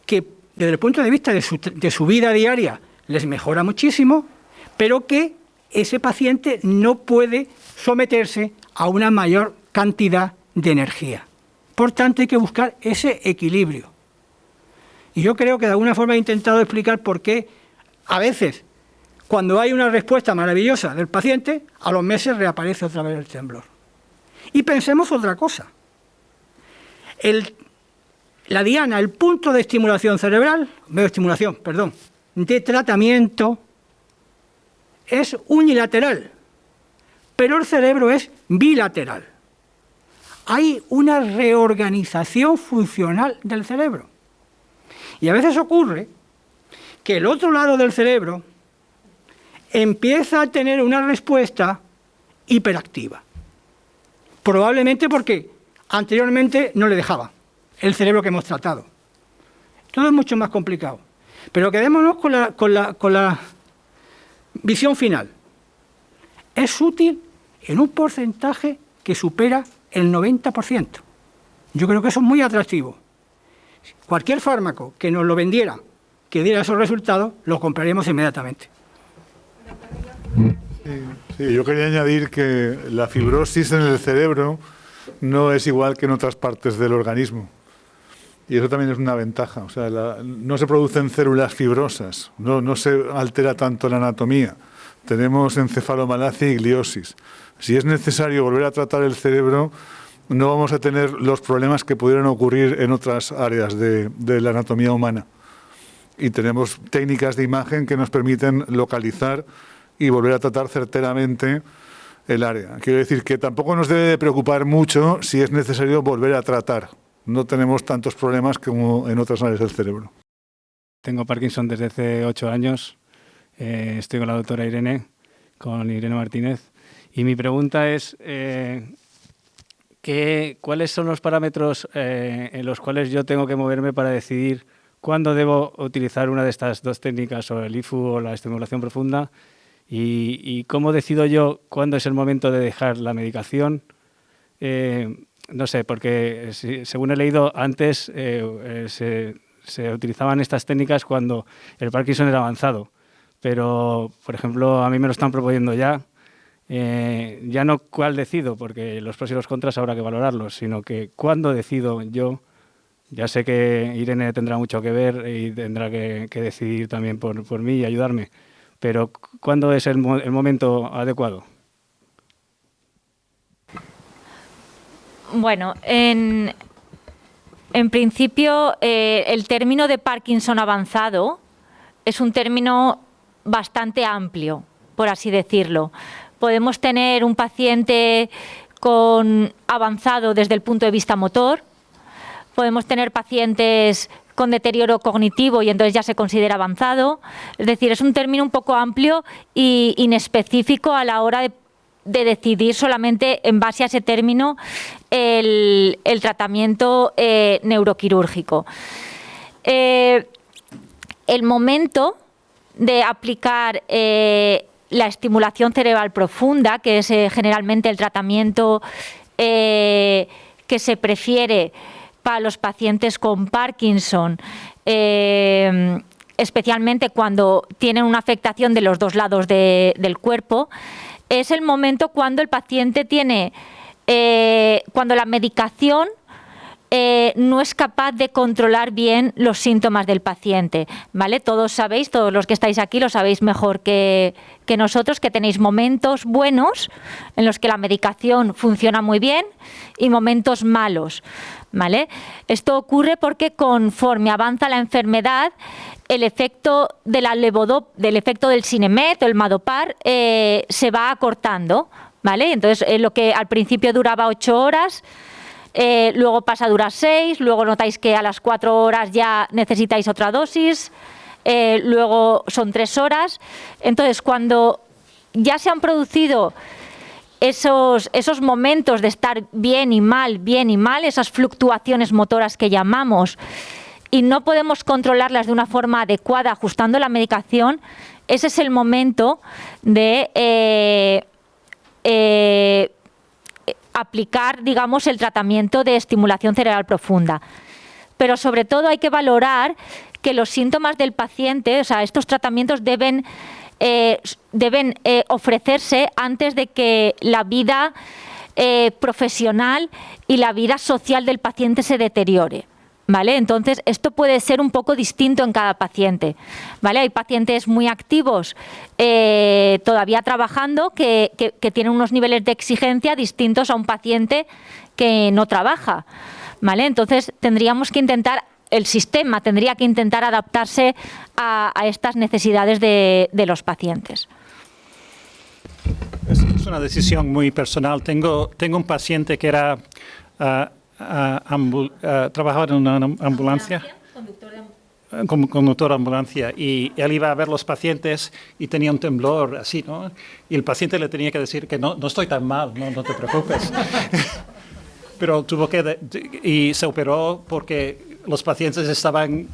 que desde el punto de vista de su vida diaria les mejora muchísimo, pero que ese paciente no puede someterse a una mayor cantidad de energía. Por tanto, hay que buscar ese equilibrio. Y yo creo que de alguna forma he intentado explicar por qué a veces, cuando hay una respuesta maravillosa del paciente, a los meses reaparece otra vez el temblor. Y pensemos otra cosa. La diana, el punto de estimulación cerebral, de tratamiento, es unilateral, pero el cerebro es bilateral. Hay una reorganización funcional del cerebro. Y a veces ocurre que el otro lado del cerebro empieza a tener una respuesta hiperactiva. Probablemente porque anteriormente no le dejaba el cerebro que hemos tratado. Todo es mucho más complicado. Pero quedémonos con visión final. Es útil en un porcentaje que supera el 90%. Yo creo que eso es muy atractivo. Cualquier fármaco que nos lo vendiera, que diera esos resultados, lo compraríamos inmediatamente. Sí, yo quería añadir que la fibrosis en el cerebro no es igual que en otras partes del organismo. Y eso también es una ventaja. O sea, no se producen células fibrosas, no se altera tanto la anatomía. Tenemos encefalomalacia y gliosis. Si es necesario volver a tratar el cerebro, no vamos a tener los problemas que pudieran ocurrir en otras áreas de la anatomía humana. Y tenemos técnicas de imagen que nos permiten localizar y volver a tratar certeramente el área. Quiero decir que tampoco nos debe de preocupar mucho si es necesario volver a tratar. No tenemos tantos problemas como en otras áreas del cerebro. Tengo Parkinson desde hace 8 años. Estoy con la doctora Irene, con Irene Martínez. Y mi pregunta es, ¿cuáles son los parámetros en los cuales yo tengo que moverme para decidir cuándo debo utilizar una de estas dos técnicas, o el IFU o la estimulación profunda? ¿Y cómo decido yo cuándo es el momento de dejar la medicación? No sé, porque según he leído antes se utilizaban estas técnicas cuando el Parkinson era avanzado. Pero, por ejemplo, a mí me lo están proponiendo ya. Ya no cuál decido, porque los pros y los contras habrá que valorarlos, sino que cuándo decido yo. Ya sé que Irene tendrá mucho que ver y tendrá que decidir también por mí y ayudarme. Pero ¿cuándo es el momento adecuado? Bueno, en principio el término de Parkinson avanzado es un término bastante amplio, por así decirlo. Podemos tener un paciente avanzado desde el punto de vista motor, podemos tener pacientes con deterioro cognitivo y entonces ya se considera avanzado. Es decir, es un término un poco amplio e inespecífico a la hora de decidir solamente en base a ese término el tratamiento neuroquirúrgico. El momento de aplicar la estimulación cerebral profunda, que es generalmente el tratamiento que se prefiere para los pacientes con Parkinson, especialmente cuando tienen una afectación de los dos lados del cuerpo, es el momento cuando el paciente cuando la medicación no es capaz de controlar bien los síntomas del paciente, ¿vale? Todos sabéis, todos los que estáis aquí lo sabéis mejor que nosotros, que tenéis momentos buenos en los que la medicación funciona muy bien y momentos malos, ¿vale? Esto ocurre porque conforme avanza la enfermedad, el efecto del Sinemet o el Madopar se va acortando, ¿vale? Entonces, lo que al principio duraba 8 horas, luego pasa a durar 6, luego notáis que a las 4 horas ya necesitáis otra dosis, luego son 3 horas. Entonces, cuando ya se han producido esos momentos de estar bien y mal, esas fluctuaciones motoras que llamamos, y no podemos controlarlas de una forma adecuada ajustando la medicación, ese es el momento de aplicar, digamos, el tratamiento de estimulación cerebral profunda. Pero sobre todo hay que valorar que los síntomas del paciente, o sea, estos tratamientos deben ofrecerse antes de que la vida profesional y la vida social del paciente se deteriore, ¿vale? Entonces, esto puede ser un poco distinto en cada paciente, ¿vale? Hay pacientes muy activos todavía trabajando que tienen unos niveles de exigencia distintos a un paciente que no trabaja, ¿vale? Entonces, el sistema tendría que intentar adaptarse a estas necesidades de los pacientes. Es una decisión muy personal. Tengo un paciente que era trabajaba en una ambulancia, como conductor de ambulancia, y él iba a ver los pacientes y tenía un temblor así, ¿no? Y el paciente le tenía que decir que no estoy tan mal, no te preocupes. Pero y se operó porque los pacientes estaban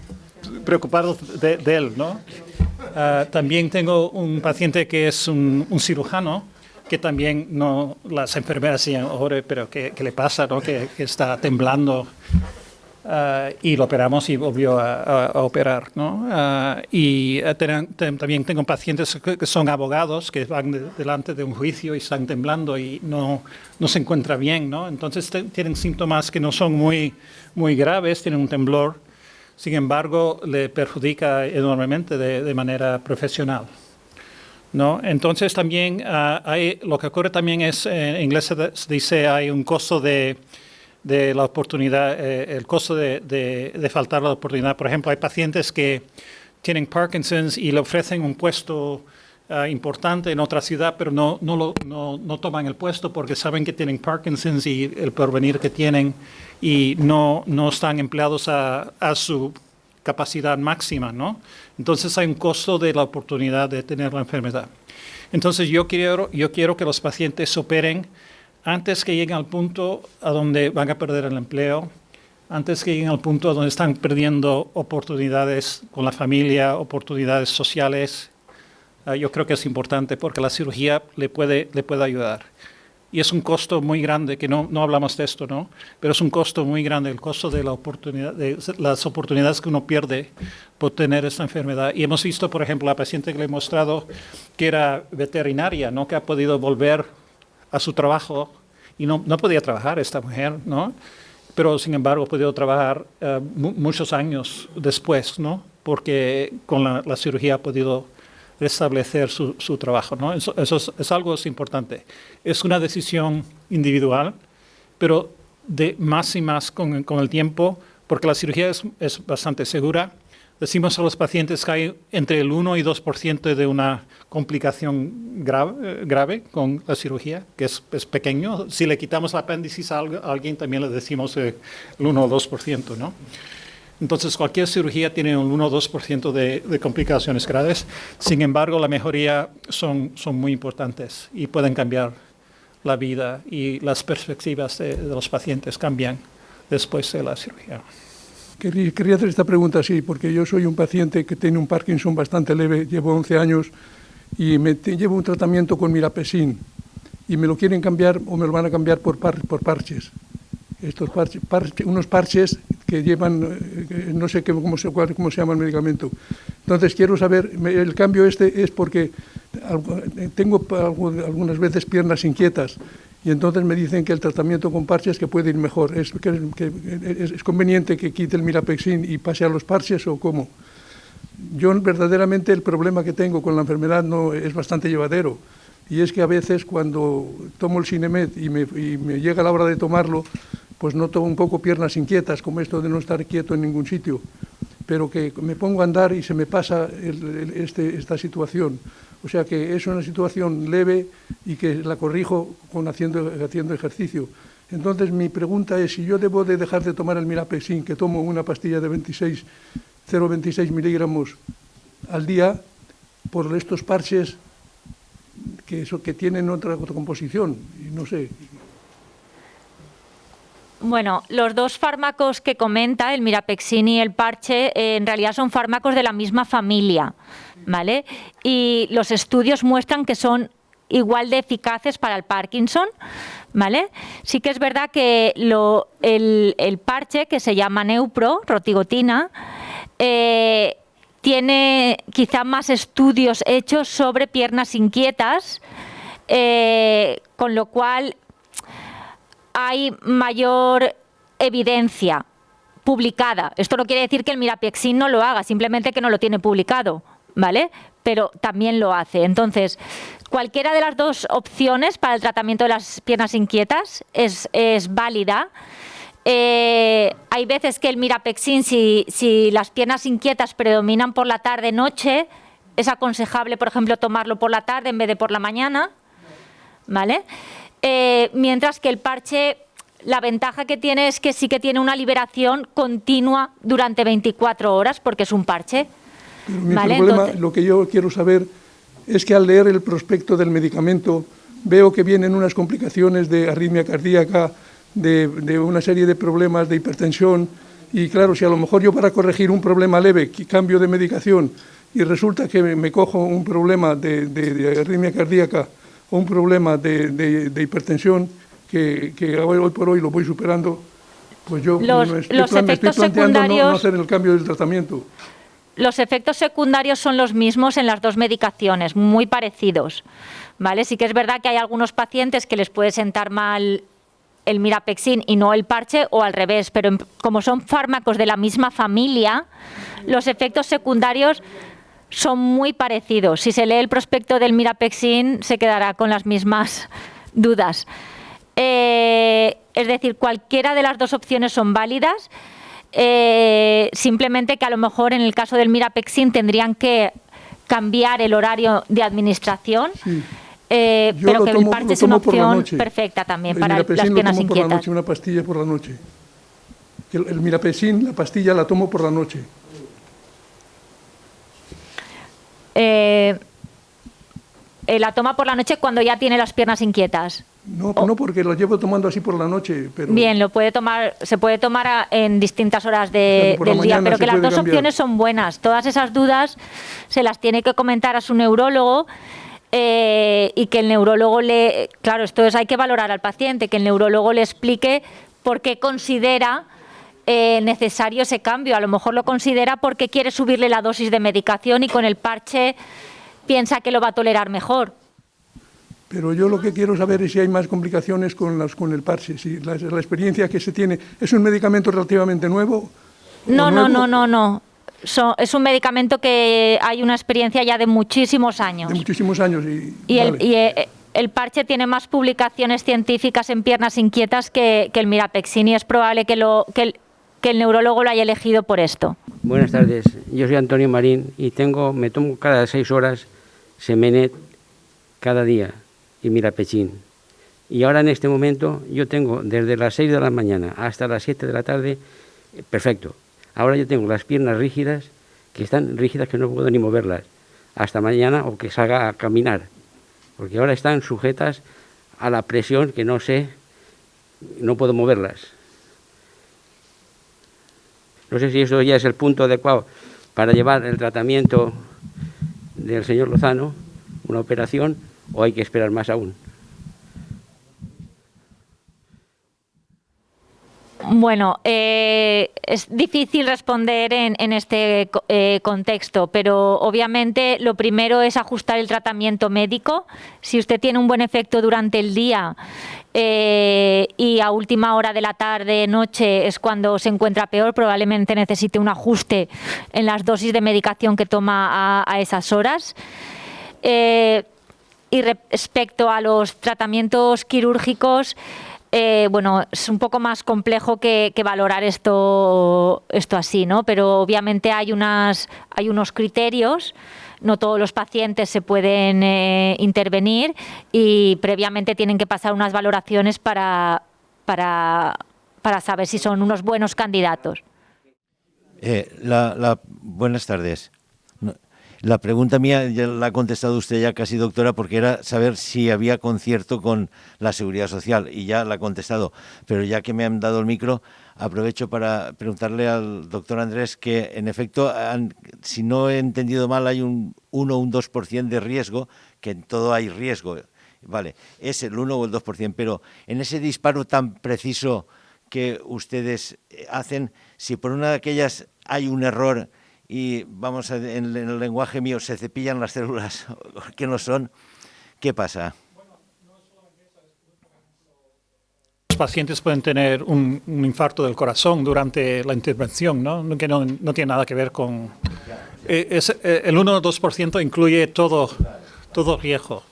preocupados de él, ¿no? También tengo un paciente que es un cirujano, que también no, las enfermeras decían, "Ore, pero ¿qué le pasa? ¿No? Que está temblando". Y lo operamos y volvió a operar, ¿no? También tengo pacientes que son abogados que van delante de un juicio y están temblando y no se encuentra bien, ¿no? Entonces tienen síntomas que no son muy graves, tienen un temblor, sin embargo le perjudica enormemente de manera profesional, ¿no? Entonces también lo que ocurre también es, en inglés se dice, hay un costo de la oportunidad, el costo de faltar la oportunidad. Por ejemplo, hay pacientes que tienen Parkinson's y le ofrecen un puesto importante en otra ciudad, pero no toman el puesto porque saben que tienen Parkinson's y el porvenir que tienen y no están empleados a su capacidad máxima, ¿no? Entonces hay un costo de la oportunidad de tener la enfermedad. Entonces yo quiero que los pacientes operen antes que lleguen al punto a donde van a perder el empleo, antes que lleguen al punto a donde están perdiendo oportunidades con la familia, oportunidades sociales. Yo creo que es importante porque la cirugía le puede ayudar. Y es un costo muy grande, que no hablamos de esto, ¿no? Pero es un costo muy grande, el costo de la oportunidad, de las oportunidades que uno pierde por tener esta enfermedad. Y hemos visto, por ejemplo, la paciente que le he mostrado que era veterinaria, ¿no? Que ha podido volver a su trabajo y no podía trabajar esta mujer, ¿no? Pero sin embargo ha podido trabajar muchos años después, ¿no? Porque con la cirugía ha podido restablecer su trabajo, ¿no? Eso es algo importante. Es una decisión individual, pero de más y más con el tiempo, porque la cirugía es bastante segura. Decimos a los pacientes que hay entre el 1 y 2% de una complicación grave con la cirugía, que es pequeño. Si le quitamos el apéndice a alguien, también le decimos el 1 o 2%, ¿no? Entonces, cualquier cirugía tiene un 1 o 2% de complicaciones graves. Sin embargo, la mayoría son muy importantes y pueden cambiar la vida y las perspectivas de los pacientes cambian después de la cirugía. Quería hacer esta pregunta así, porque yo soy un paciente que tiene un Parkinson bastante leve, llevo 11 años y llevo un tratamiento con Mirapexin y me lo quieren cambiar o me lo van a cambiar por parches. Estos unos parches que llevan, no sé cómo se llama el medicamento. Entonces quiero saber, el cambio es porque tengo algunas veces piernas inquietas y entonces me dicen que el tratamiento con parches que puede ir mejor. ¿Es conveniente que quite el Mirapexin y pase a los parches o cómo? Yo verdaderamente el problema que tengo con la enfermedad no es bastante llevadero y es que a veces cuando tomo el Sinemet y me llega la hora de tomarlo, pues noto un poco piernas inquietas, como esto de no estar quieto en ningún sitio, pero que me pongo a andar y se me pasa esta situación. O sea que es una situación leve y que la corrijo haciendo ejercicio. Entonces mi pregunta es si yo debo de dejar de tomar el Mirapexin, que tomo una pastilla de 0,26 miligramos al día, por estos parches que tienen otra composición, y no sé. Bueno, los dos fármacos que comenta, el Mirapexin y el parche, en realidad son fármacos de la misma familia, ¿vale? Y los estudios muestran que son igual de eficaces para el Parkinson, ¿vale? Sí que es verdad que el parche, que se llama Neupro, rotigotina, tiene quizá más estudios hechos sobre piernas inquietas, con lo cual hay mayor evidencia publicada. Esto no quiere decir que el Mirapexin no lo haga, simplemente que no lo tiene publicado, ¿vale? Pero también lo hace. Entonces, cualquiera de las dos opciones para el tratamiento de las piernas inquietas es válida. Hay veces que el Mirapexin, si las piernas inquietas predominan por la tarde-noche, es aconsejable, por ejemplo, tomarlo por la tarde en vez de por la mañana, ¿vale? Mientras que el parche, la ventaja que tiene es que sí que tiene una liberación continua durante 24 horas, porque es un parche. Pero mi ¿vale? problema, Entonces, lo que yo quiero saber es que al leer el prospecto del medicamento veo que vienen unas complicaciones de arritmia cardíaca, de una serie de problemas de hipertensión y claro, si a lo mejor yo para corregir un problema leve cambio de medicación y resulta que me cojo un problema de arritmia cardíaca o un problema de hipertensión que hoy por hoy lo voy superando, pues yo me estoy planteando no hacer el cambio del tratamiento. Los efectos secundarios son los mismos en las dos medicaciones, muy parecidos, ¿vale? Sí que es verdad que hay algunos pacientes que les puede sentar mal el Mirapexin y no el parche, o al revés, pero como son fármacos de la misma familia, los efectos secundarios son muy parecidos. Si se lee el prospecto del Mirapexin, se quedará con las mismas dudas. Es decir, cualquiera de las dos opciones son válidas. Simplemente que a lo mejor en el caso del Mirapexin tendrían que cambiar el horario de administración, sí. Pero que el parche es una opción perfecta también para las piernas inquietas. Por la noche, una pastilla por la noche. El Mirapexin, la pastilla la tomo por la noche. La toma por la noche cuando ya tiene las piernas inquietas. No, porque lo llevo tomando así por la noche. Pero bien, se puede tomar en distintas horas del día, pero que las dos opciones son buenas. Todas esas dudas se las tiene que comentar a su neurólogo y que el neurólogo claro, esto hay que valorar al paciente, que el neurólogo le explique por qué considera necesario ese cambio. A lo mejor lo considera porque quiere subirle la dosis de medicación y con el parche piensa que lo va a tolerar mejor. Pero yo lo que quiero saber es si hay más complicaciones con el parche, si la experiencia que se tiene. ¿Es un medicamento relativamente nuevo? No. Es un medicamento que hay una experiencia ya de muchísimos años. De muchísimos años. El parche tiene más publicaciones científicas en piernas inquietas que el Mirapexin, y es probable que el neurólogo lo haya elegido por esto. Buenas tardes, yo soy Antonio Marín y me tomo cada 6 horas Semenet cada día y Mirapexin. Y ahora en este momento yo tengo desde las 6 de la mañana hasta las 7 de la tarde, perfecto. Ahora yo tengo las piernas rígidas, que están rígidas que no puedo ni moverlas, hasta mañana o que salga a caminar. Porque ahora están sujetas a la presión que no puedo moverlas. No sé si eso ya es el punto adecuado para llevar el tratamiento del señor Lozano, una operación, o hay que esperar más aún. Bueno, es difícil responder en este contexto, pero obviamente lo primero es ajustar el tratamiento médico. Si usted tiene un buen efecto durante el día y a última hora de la tarde, noche, es cuando se encuentra peor, probablemente necesite un ajuste en las dosis de medicación que toma a esas horas. Y respecto a los tratamientos quirúrgicos, bueno, es un poco más complejo que valorar esto así, ¿no? Pero obviamente hay unos criterios. No todos los pacientes se pueden intervenir y previamente tienen que pasar unas valoraciones para saber si son unos buenos candidatos. Buenas tardes. La pregunta mía ya la ha contestado usted ya casi, doctora, porque era saber si había concierto con la Seguridad Social, y ya la ha contestado. Pero ya que me han dado el micro, aprovecho para preguntarle al doctor Andrés que, en efecto, si no he entendido mal, hay un 1 o un 2% de riesgo, que en todo hay riesgo, vale, es el 1 o el 2%, pero en ese disparo tan preciso que ustedes hacen, si por una de aquellas hay un error y, vamos, en el lenguaje mío, se cepillan las células que no son, ¿qué pasa? Los pacientes pueden tener un infarto del corazón durante la intervención, ¿no? Que no tiene nada que ver con... el 1 o 2% incluye todo riesgo.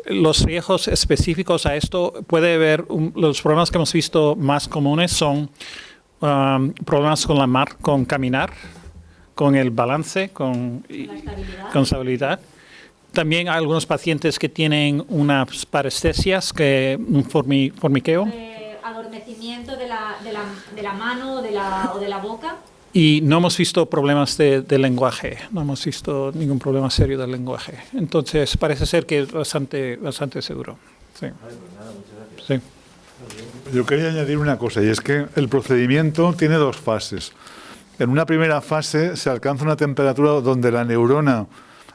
Los riesgos específicos a esto puede haber... los problemas que hemos visto más comunes son problemas con caminar, con el balance, con estabilidad. También hay algunos pacientes que tienen unas parestesias, un formiqueo. Adormecimiento de la mano o de la boca. Y no hemos visto problemas de lenguaje, no hemos visto ningún problema serio del lenguaje. Entonces parece ser que es bastante seguro. Sí. Sí. Yo quería añadir una cosa, y es que el procedimiento tiene 2 fases. En una primera fase se alcanza una temperatura donde la neurona,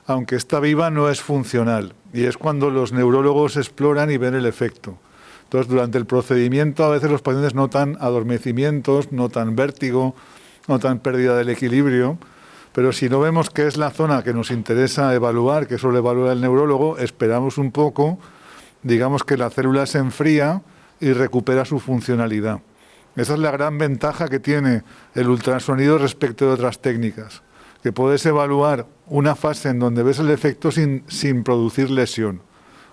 aunque está viva, no es funcional. Y es cuando los neurólogos exploran y ven el efecto. Entonces, durante el procedimiento, a veces los pacientes notan adormecimientos, notan vértigo, notan pérdida del equilibrio. Pero si no vemos que es la zona que nos interesa evaluar, que eso lo evalúa el neurólogo, esperamos un poco, digamos que la célula se enfría y recupera su funcionalidad. Esa es la gran ventaja que tiene el ultrasonido respecto de otras técnicas, que puedes evaluar una fase en donde ves el efecto sin producir lesión.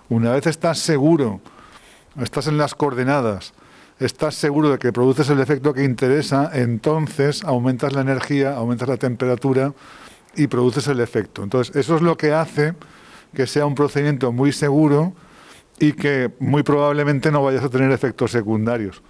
Una vez estás seguro, estás en las coordenadas, estás seguro de que produces el efecto que interesa, entonces aumentas la energía, aumentas la temperatura y produces el efecto. Entonces, eso es lo que hace que sea un procedimiento muy seguro y que muy probablemente no vayas a tener efectos secundarios.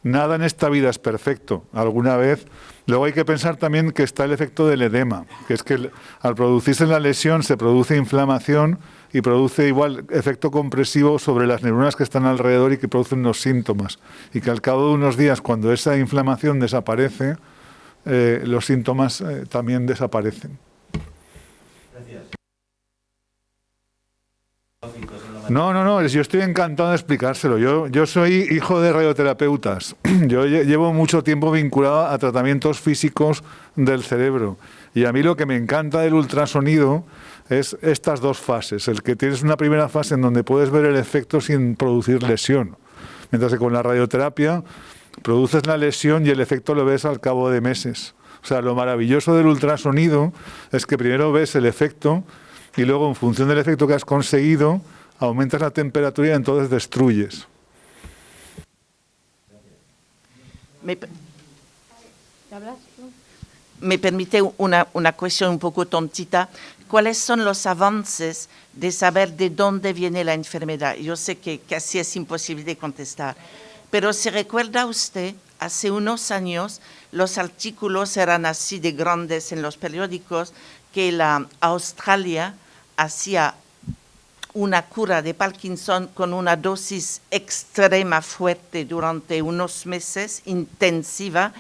Nada en esta vida es perfecto, alguna vez. Luego hay que pensar también que está el efecto del edema, que es que al producirse la lesión se produce inflamación y produce igual efecto compresivo sobre las neuronas que están alrededor y que producen los síntomas. Y que al cabo de unos días, cuando esa inflamación desaparece, los síntomas también desaparecen. No, yo estoy encantado de explicárselo. Yo soy hijo de radioterapeutas. Yo llevo mucho tiempo vinculado a tratamientos físicos del cerebro. Y a mí lo que me encanta del ultrasonido es estas dos fases. El que tienes una primera fase en donde puedes ver el efecto sin producir lesión. Mientras que con la radioterapia produces la lesión y el efecto lo ves al cabo de meses. O sea, lo maravilloso del ultrasonido es que primero ves el efecto y luego, en función del efecto que has conseguido, aumentas la temperatura y entonces destruyes. ¿Me permite una cuestión un poco tontita? ¿Cuáles son los avances de saber de dónde viene la enfermedad? Yo sé que casi es imposible de contestar, pero ¿se recuerda usted? Hace unos años los artículos eran así de grandes en los periódicos, que la Australia hacía una cura de Parkinson con una dosis extrema fuerte durante unos meses, intensiva,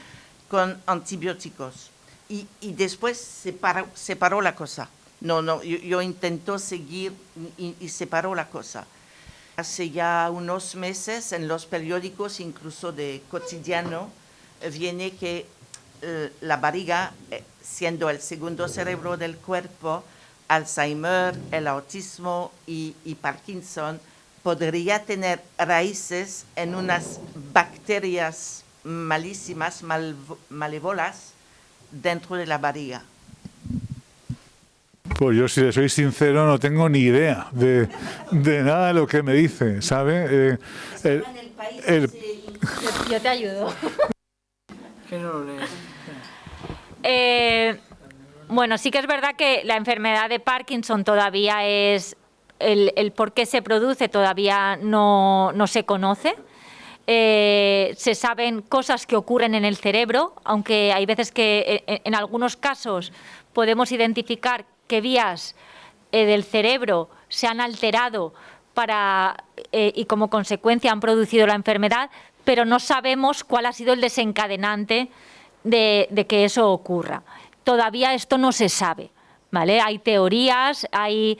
con antibióticos. Y después se paró la cosa. Yo intento seguir y se paró la cosa. Hace ya unos meses en los periódicos, incluso de cotidiano, viene que la barriga, siendo el segundo cerebro del cuerpo, Alzheimer, el autismo y Parkinson, podría tener raíces en unas bacterias malísimas, malévolas, dentro de la barriga. Pues yo, si le soy sincero, no tengo ni idea de nada de lo que me dice, ¿sabe? Yo te ayudo. Bueno, sí que es verdad que la enfermedad de Parkinson todavía es, el por qué se produce todavía no se conoce. Se saben cosas que ocurren en el cerebro, aunque hay veces que en algunos casos podemos identificar qué vías del cerebro se han alterado y como consecuencia han producido la enfermedad, pero no sabemos cuál ha sido el desencadenante de que eso ocurra. Todavía esto no se sabe, ¿vale? Hay teorías, hay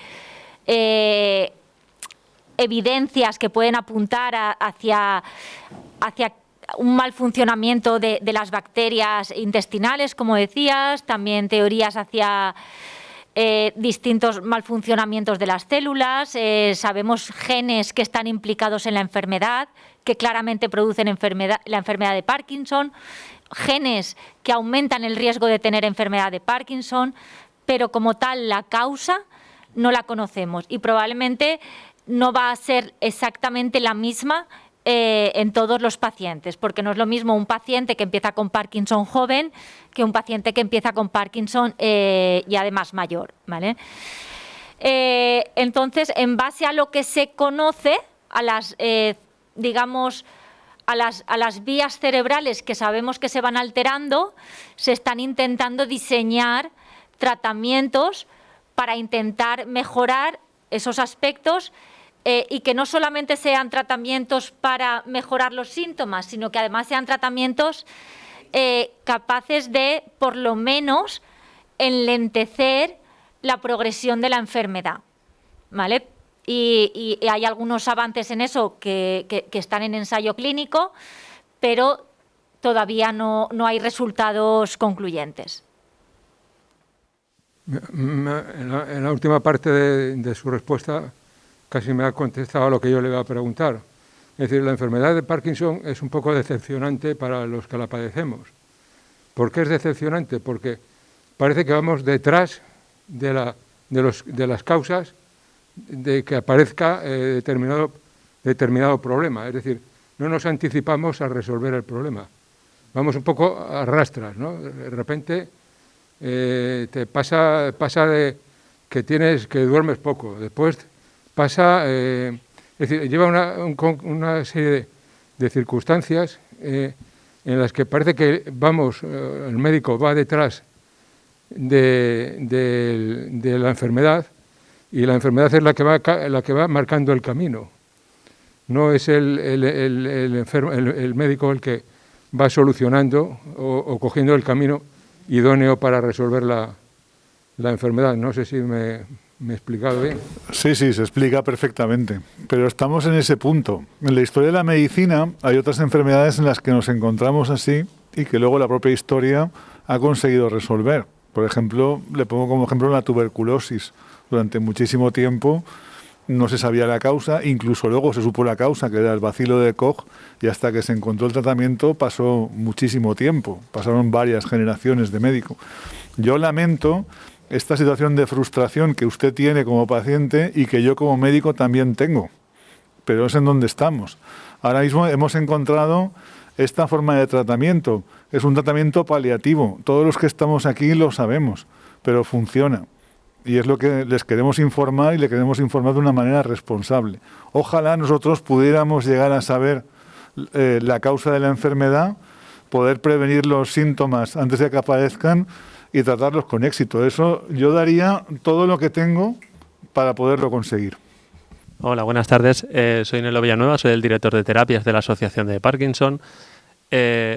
evidencias que pueden apuntar hacia un mal funcionamiento de las bacterias intestinales, como decías, también teorías hacia distintos malfuncionamientos de las células, sabemos genes que están implicados en la enfermedad, que claramente producen la enfermedad de Parkinson, genes que aumentan el riesgo de tener enfermedad de Parkinson, pero como tal la causa no la conocemos y probablemente no va a ser exactamente la misma en todos los pacientes, porque no es lo mismo un paciente que empieza con Parkinson joven que un paciente que empieza con Parkinson y además mayor, ¿vale? Entonces, en base a lo que se conoce, a las, digamos, a las vías cerebrales que sabemos que se van alterando, se están intentando diseñar tratamientos para intentar mejorar esos aspectos y que no solamente sean tratamientos para mejorar los síntomas, sino que además sean tratamientos capaces de, por lo menos, enlentecer la progresión de la enfermedad, ¿vale? Y hay algunos avances en eso que están en ensayo clínico, pero todavía no hay resultados concluyentes. En la última parte de su respuesta casi me ha contestado lo que yo le iba a preguntar. Es decir, la enfermedad de Parkinson es un poco decepcionante para los que la padecemos. ¿Por qué es decepcionante? Porque parece que vamos detrás de las causas de que aparezca determinado problema. Es decir, no nos anticipamos a resolver el problema. Vamos un poco a rastras, ¿no? De repente te pasa de que duermes poco, después pasa, es decir, lleva una serie de circunstancias en las que parece que el médico va detrás de la enfermedad y la enfermedad es la que va marcando el camino. No es el médico el que va solucionando o cogiendo el camino idóneo para resolver la enfermedad. No sé si me he explicado bien. Sí, se explica perfectamente. Pero estamos en ese punto. En la historia de la medicina hay otras enfermedades en las que nos encontramos así y que luego la propia historia ha conseguido resolver. Por ejemplo, le pongo como ejemplo la tuberculosis. Durante muchísimo tiempo no se sabía la causa, incluso luego se supo la causa, que era el bacilo de Koch, y hasta que se encontró el tratamiento pasó muchísimo tiempo, pasaron varias generaciones de médicos. Yo lamento esta situación de frustración que usted tiene como paciente y que yo como médico también tengo, pero es en donde estamos. Ahora mismo hemos encontrado esta forma de tratamiento, es un tratamiento paliativo, todos los que estamos aquí lo sabemos, pero funciona. Y es lo que les queremos informar y le queremos informar de una manera responsable. Ojalá nosotros pudiéramos llegar a saber la causa de la enfermedad, poder prevenir los síntomas antes de que aparezcan y tratarlos con éxito. Eso yo daría todo lo que tengo para poderlo conseguir. Hola, buenas tardes. Soy Nelo Villanueva, soy el director de terapias de la Asociación de Parkinson.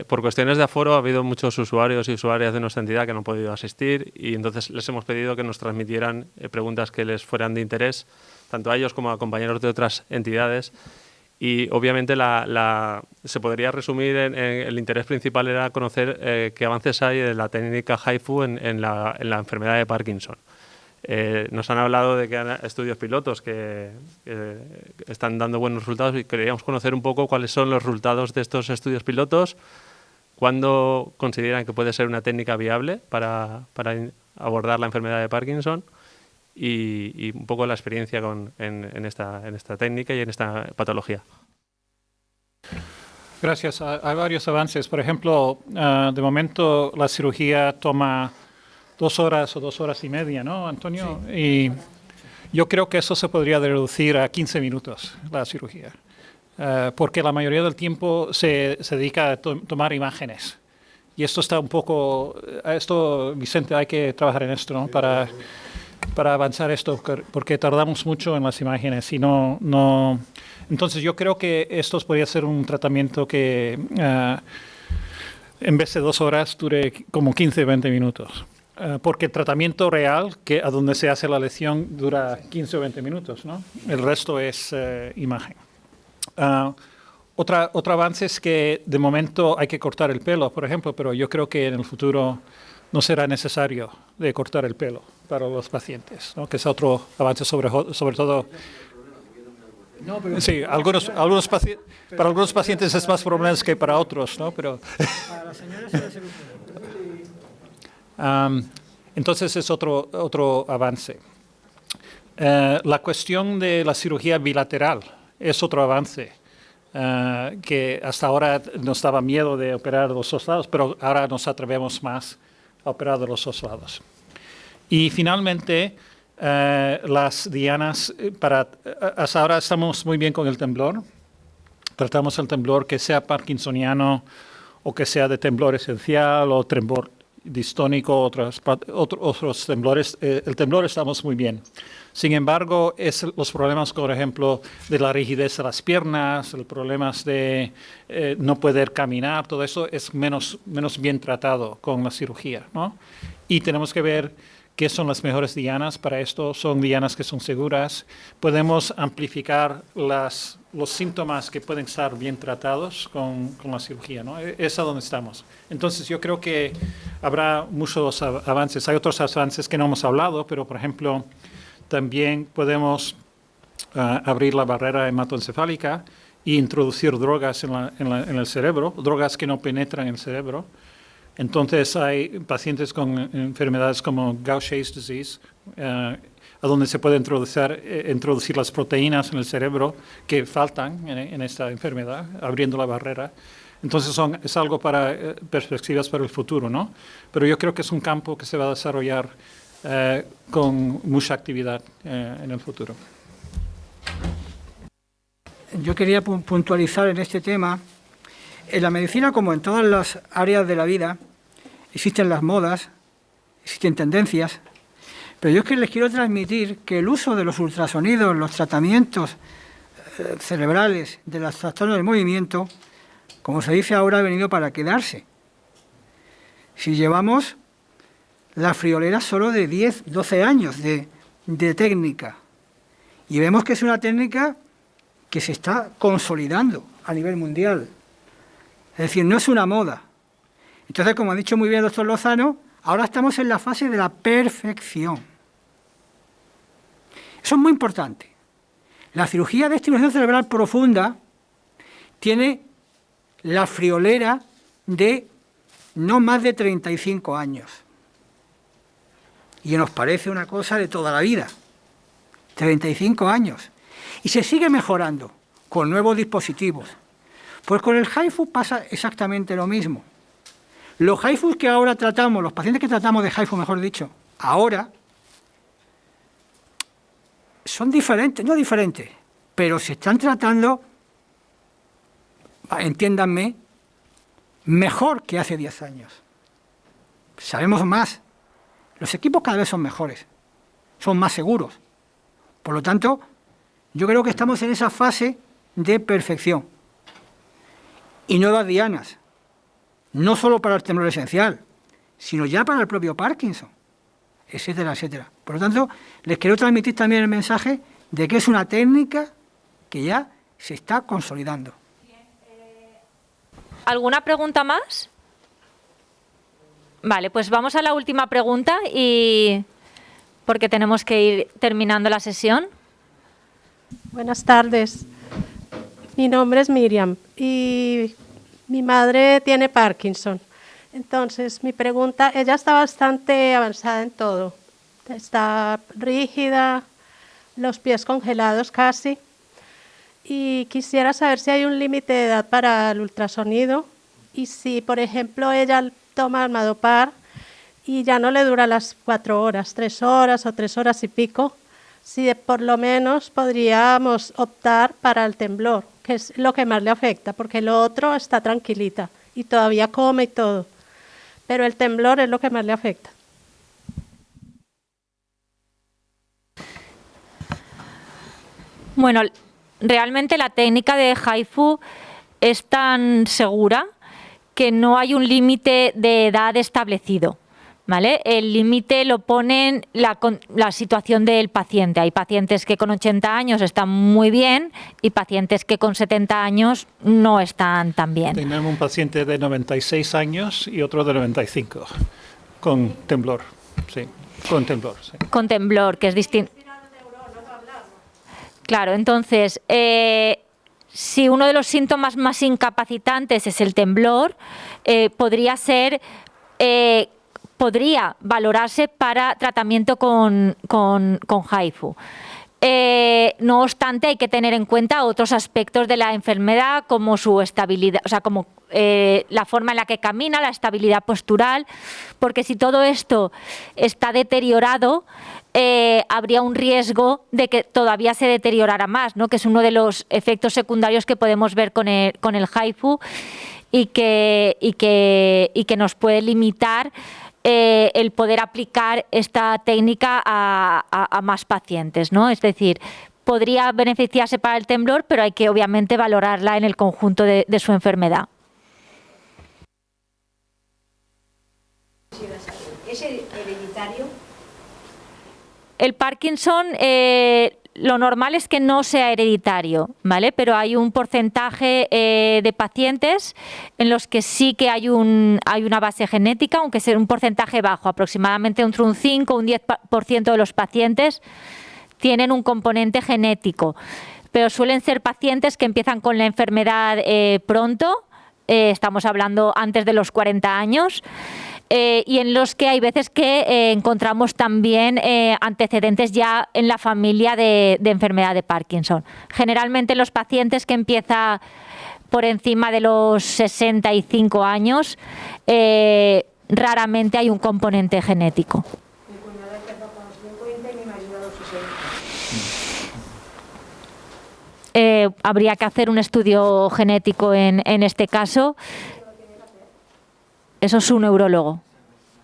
Por cuestiones de aforo ha habido muchos usuarios y usuarias de nuestra entidad que no han podido asistir y entonces les hemos pedido que nos transmitieran preguntas que les fueran de interés, tanto a ellos como a compañeros de otras entidades. Y obviamente se podría resumir en el interés principal era conocer qué avances hay de la técnica HIFU en la enfermedad de Parkinson. Nos han hablado de que hay estudios pilotos que están dando buenos resultados y queríamos conocer un poco cuáles son los resultados de estos estudios pilotos, cuándo consideran que puede ser una técnica viable para abordar la enfermedad de Parkinson y un poco la experiencia en esta técnica y en esta patología. Gracias. Hay varios avances. Por ejemplo, de momento la cirugía toma 2 horas o 2 horas y media, ¿no, Antonio? Sí. Y yo creo que eso se podría reducir a 15 minutos, la cirugía, porque la mayoría del tiempo se dedica a tomar imágenes. Y esto está un poco, Vicente, hay que trabajar en esto, ¿no? Para avanzar esto, porque tardamos mucho en las imágenes y no. Entonces yo creo que esto podría ser un tratamiento que en vez de 2 horas dure como 15-20 minutos. Porque el tratamiento real, a donde se hace la lesión, dura 15 o 20 minutos, ¿no? El resto es imagen. Otro avance es que de momento hay que cortar el pelo, por ejemplo, pero yo creo que en el futuro no será necesario de cortar el pelo para los pacientes, ¿no? Que es otro avance sobre todo. No, pero sí, para algunos pacientes es más problemas que para otros, ¿no? Pero para las señoras suele ser entonces es otro avance. La cuestión de la cirugía bilateral es otro avance, que hasta ahora nos daba miedo de operar de los 2 lados, pero ahora nos atrevemos más a operar de los 2 lados. Y finalmente, las dianas, hasta ahora estamos muy bien con el temblor. Tratamos el temblor que sea parkinsoniano o que sea de temblor esencial o temblor distónico, otros temblores, el temblor estamos muy bien. Sin embargo, los problemas, por ejemplo, de la rigidez de las piernas, los problemas de no poder caminar, todo eso es menos bien tratado con la cirugía, ¿no? Y tenemos que ver qué son las mejores dianas para esto. Son dianas que son seguras. Podemos amplificar los síntomas que pueden estar bien tratados con la cirugía, ¿no? Es a donde estamos. Entonces, yo creo que habrá muchos avances. Hay otros avances que no hemos hablado, pero, por ejemplo, también podemos abrir la barrera hematoencefálica e introducir drogas en el cerebro, drogas que no penetran en el cerebro. Entonces hay pacientes con enfermedades como Gaucher's disease, a donde se puede introducir las proteínas en el cerebro que faltan en esta enfermedad, abriendo la barrera. Entonces es algo para perspectivas para el futuro, ¿no? Pero yo creo que es un campo que se va a desarrollar con mucha actividad en el futuro. Yo quería puntualizar en este tema. En la medicina, como en todas las áreas de la vida, existen las modas, existen tendencias, pero yo es que les quiero transmitir que el uso de los ultrasonidos, los tratamientos cerebrales de los trastornos del movimiento, como se dice ahora, ha venido para quedarse. Si llevamos la friolera solo de 10, 12 años de técnica, y vemos que es una técnica que se está consolidando a nivel mundial. Es decir, no es una moda. Entonces, como ha dicho muy bien el doctor Lozano, ahora estamos en la fase de la perfección. Eso es muy importante. La cirugía de estimulación cerebral profunda tiene la friolera de no más de 35 años. Y nos parece una cosa de toda la vida. 35 años. Y se sigue mejorando con nuevos dispositivos. Pues con el HIFU pasa exactamente lo mismo. Los HIFUs que ahora tratamos, los pacientes que tratamos de HIFU, mejor dicho, ahora, son diferentes, no diferentes, pero se están tratando, entiéndanme, mejor que hace 10 años. Sabemos más. Los equipos cada vez son mejores, son más seguros. Por lo tanto, yo creo que estamos en esa fase de perfección. Y nuevas dianas, no solo para el temblor esencial, sino ya para el propio Parkinson, etcétera, etcétera. Por lo tanto, les quiero transmitir también el mensaje de que es una técnica que ya se está consolidando. ¿Alguna pregunta más? Vale, pues vamos a la última pregunta y porque tenemos que ir terminando la sesión. Buenas tardes. Mi nombre es Miriam y mi madre tiene Parkinson. Entonces, mi pregunta, ella está bastante avanzada en todo. Está rígida, los pies congelados casi. Y quisiera saber si hay un límite de edad para el ultrasonido y si, por ejemplo, ella toma Almadopar y ya no le dura las 4 horas, 3 horas o 3 horas y pico, si por lo menos podríamos optar para el temblor, que es lo que más le afecta, porque lo otro está tranquilita y todavía come y todo, pero el temblor es lo que más le afecta. Bueno, realmente la técnica de HIFU es tan segura que no hay un límite de edad establecido, ¿vale? El límite lo ponen la situación del paciente. Hay pacientes que con 80 años están muy bien y pacientes que con 70 años no están tan bien. Tenemos un paciente de 96 años y otro de 95 con temblor, sí, con temblor. Sí. Con temblor, que es distinto. Claro, entonces, si uno de los síntomas más incapacitantes es el temblor, podría valorarse para tratamiento con HIFU. No obstante, hay que tener en cuenta otros aspectos de la enfermedad, como su estabilidad, o sea, como la forma en la que camina, la estabilidad postural, porque si todo esto está deteriorado, habría un riesgo de que todavía se deteriorara más, ¿no? Que es uno de los efectos secundarios que podemos ver con el HIFU y que nos puede limitar el poder aplicar esta técnica a más pacientes, ¿no? Es decir, podría beneficiarse para el temblor, pero hay que obviamente valorarla en el conjunto de su enfermedad. ¿Es hereditario? El Parkinson, lo normal es que no sea hereditario, ¿vale? Pero hay un porcentaje de pacientes en los que sí que hay una base genética, aunque sea un porcentaje bajo, aproximadamente entre un 5 o un 10% de los pacientes tienen un componente genético, pero suelen ser pacientes que empiezan con la enfermedad pronto, estamos hablando antes de los 40 años, y en los que hay veces que encontramos también antecedentes ya en la familia de enfermedad de Parkinson. Generalmente los pacientes que empiezan por encima de los 65 años, raramente hay un componente genético. Habría que hacer un estudio genético en este caso. Eso es un neurólogo.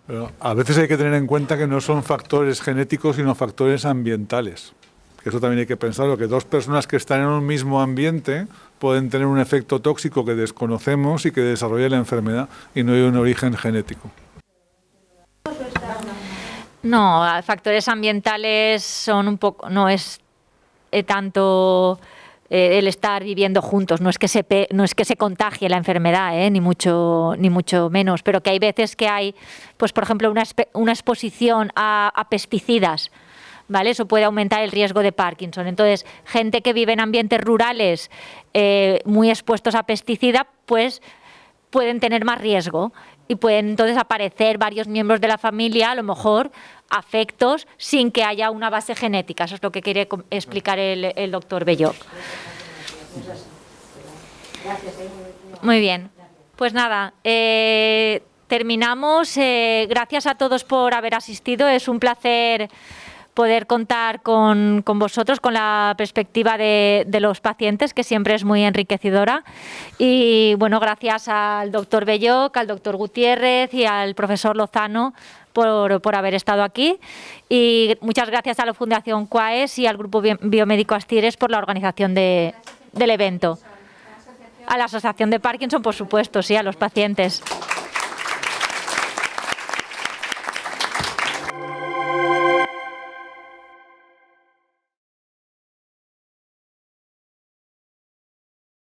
Pero a veces hay que tener en cuenta que no son factores genéticos, sino factores ambientales. Eso también hay que pensarlo, que dos personas que están en un mismo ambiente pueden tener un efecto tóxico que desconocemos y que desarrolla la enfermedad, y no hay un origen genético. No, factores ambientales son un poco, no es tanto el estar viviendo juntos, no es que se contagie la enfermedad, ni mucho menos, pero que hay veces que hay, pues por ejemplo, una exposición a pesticidas, ¿vale? Eso puede aumentar el riesgo de Parkinson. Entonces, gente que vive en ambientes rurales muy expuestos a pesticidas, pues pueden tener más riesgo y pueden entonces aparecer varios miembros de la familia, a lo mejor afectos sin que haya una base genética. Eso es lo que quiere explicar el doctor Belloc. Muy bien. Pues nada, terminamos. Gracias a todos por haber asistido. Es un placer poder contar con vosotros, con la perspectiva de los pacientes, que siempre es muy enriquecedora. Y bueno, gracias al doctor Belloc, al doctor Gutiérrez y al profesor Lozano por haber estado aquí. Y muchas gracias a la Fundación Quaes y al Grupo Biomédico Astires por la organización del evento. A la Asociación de Parkinson, por supuesto, sí, a los pacientes.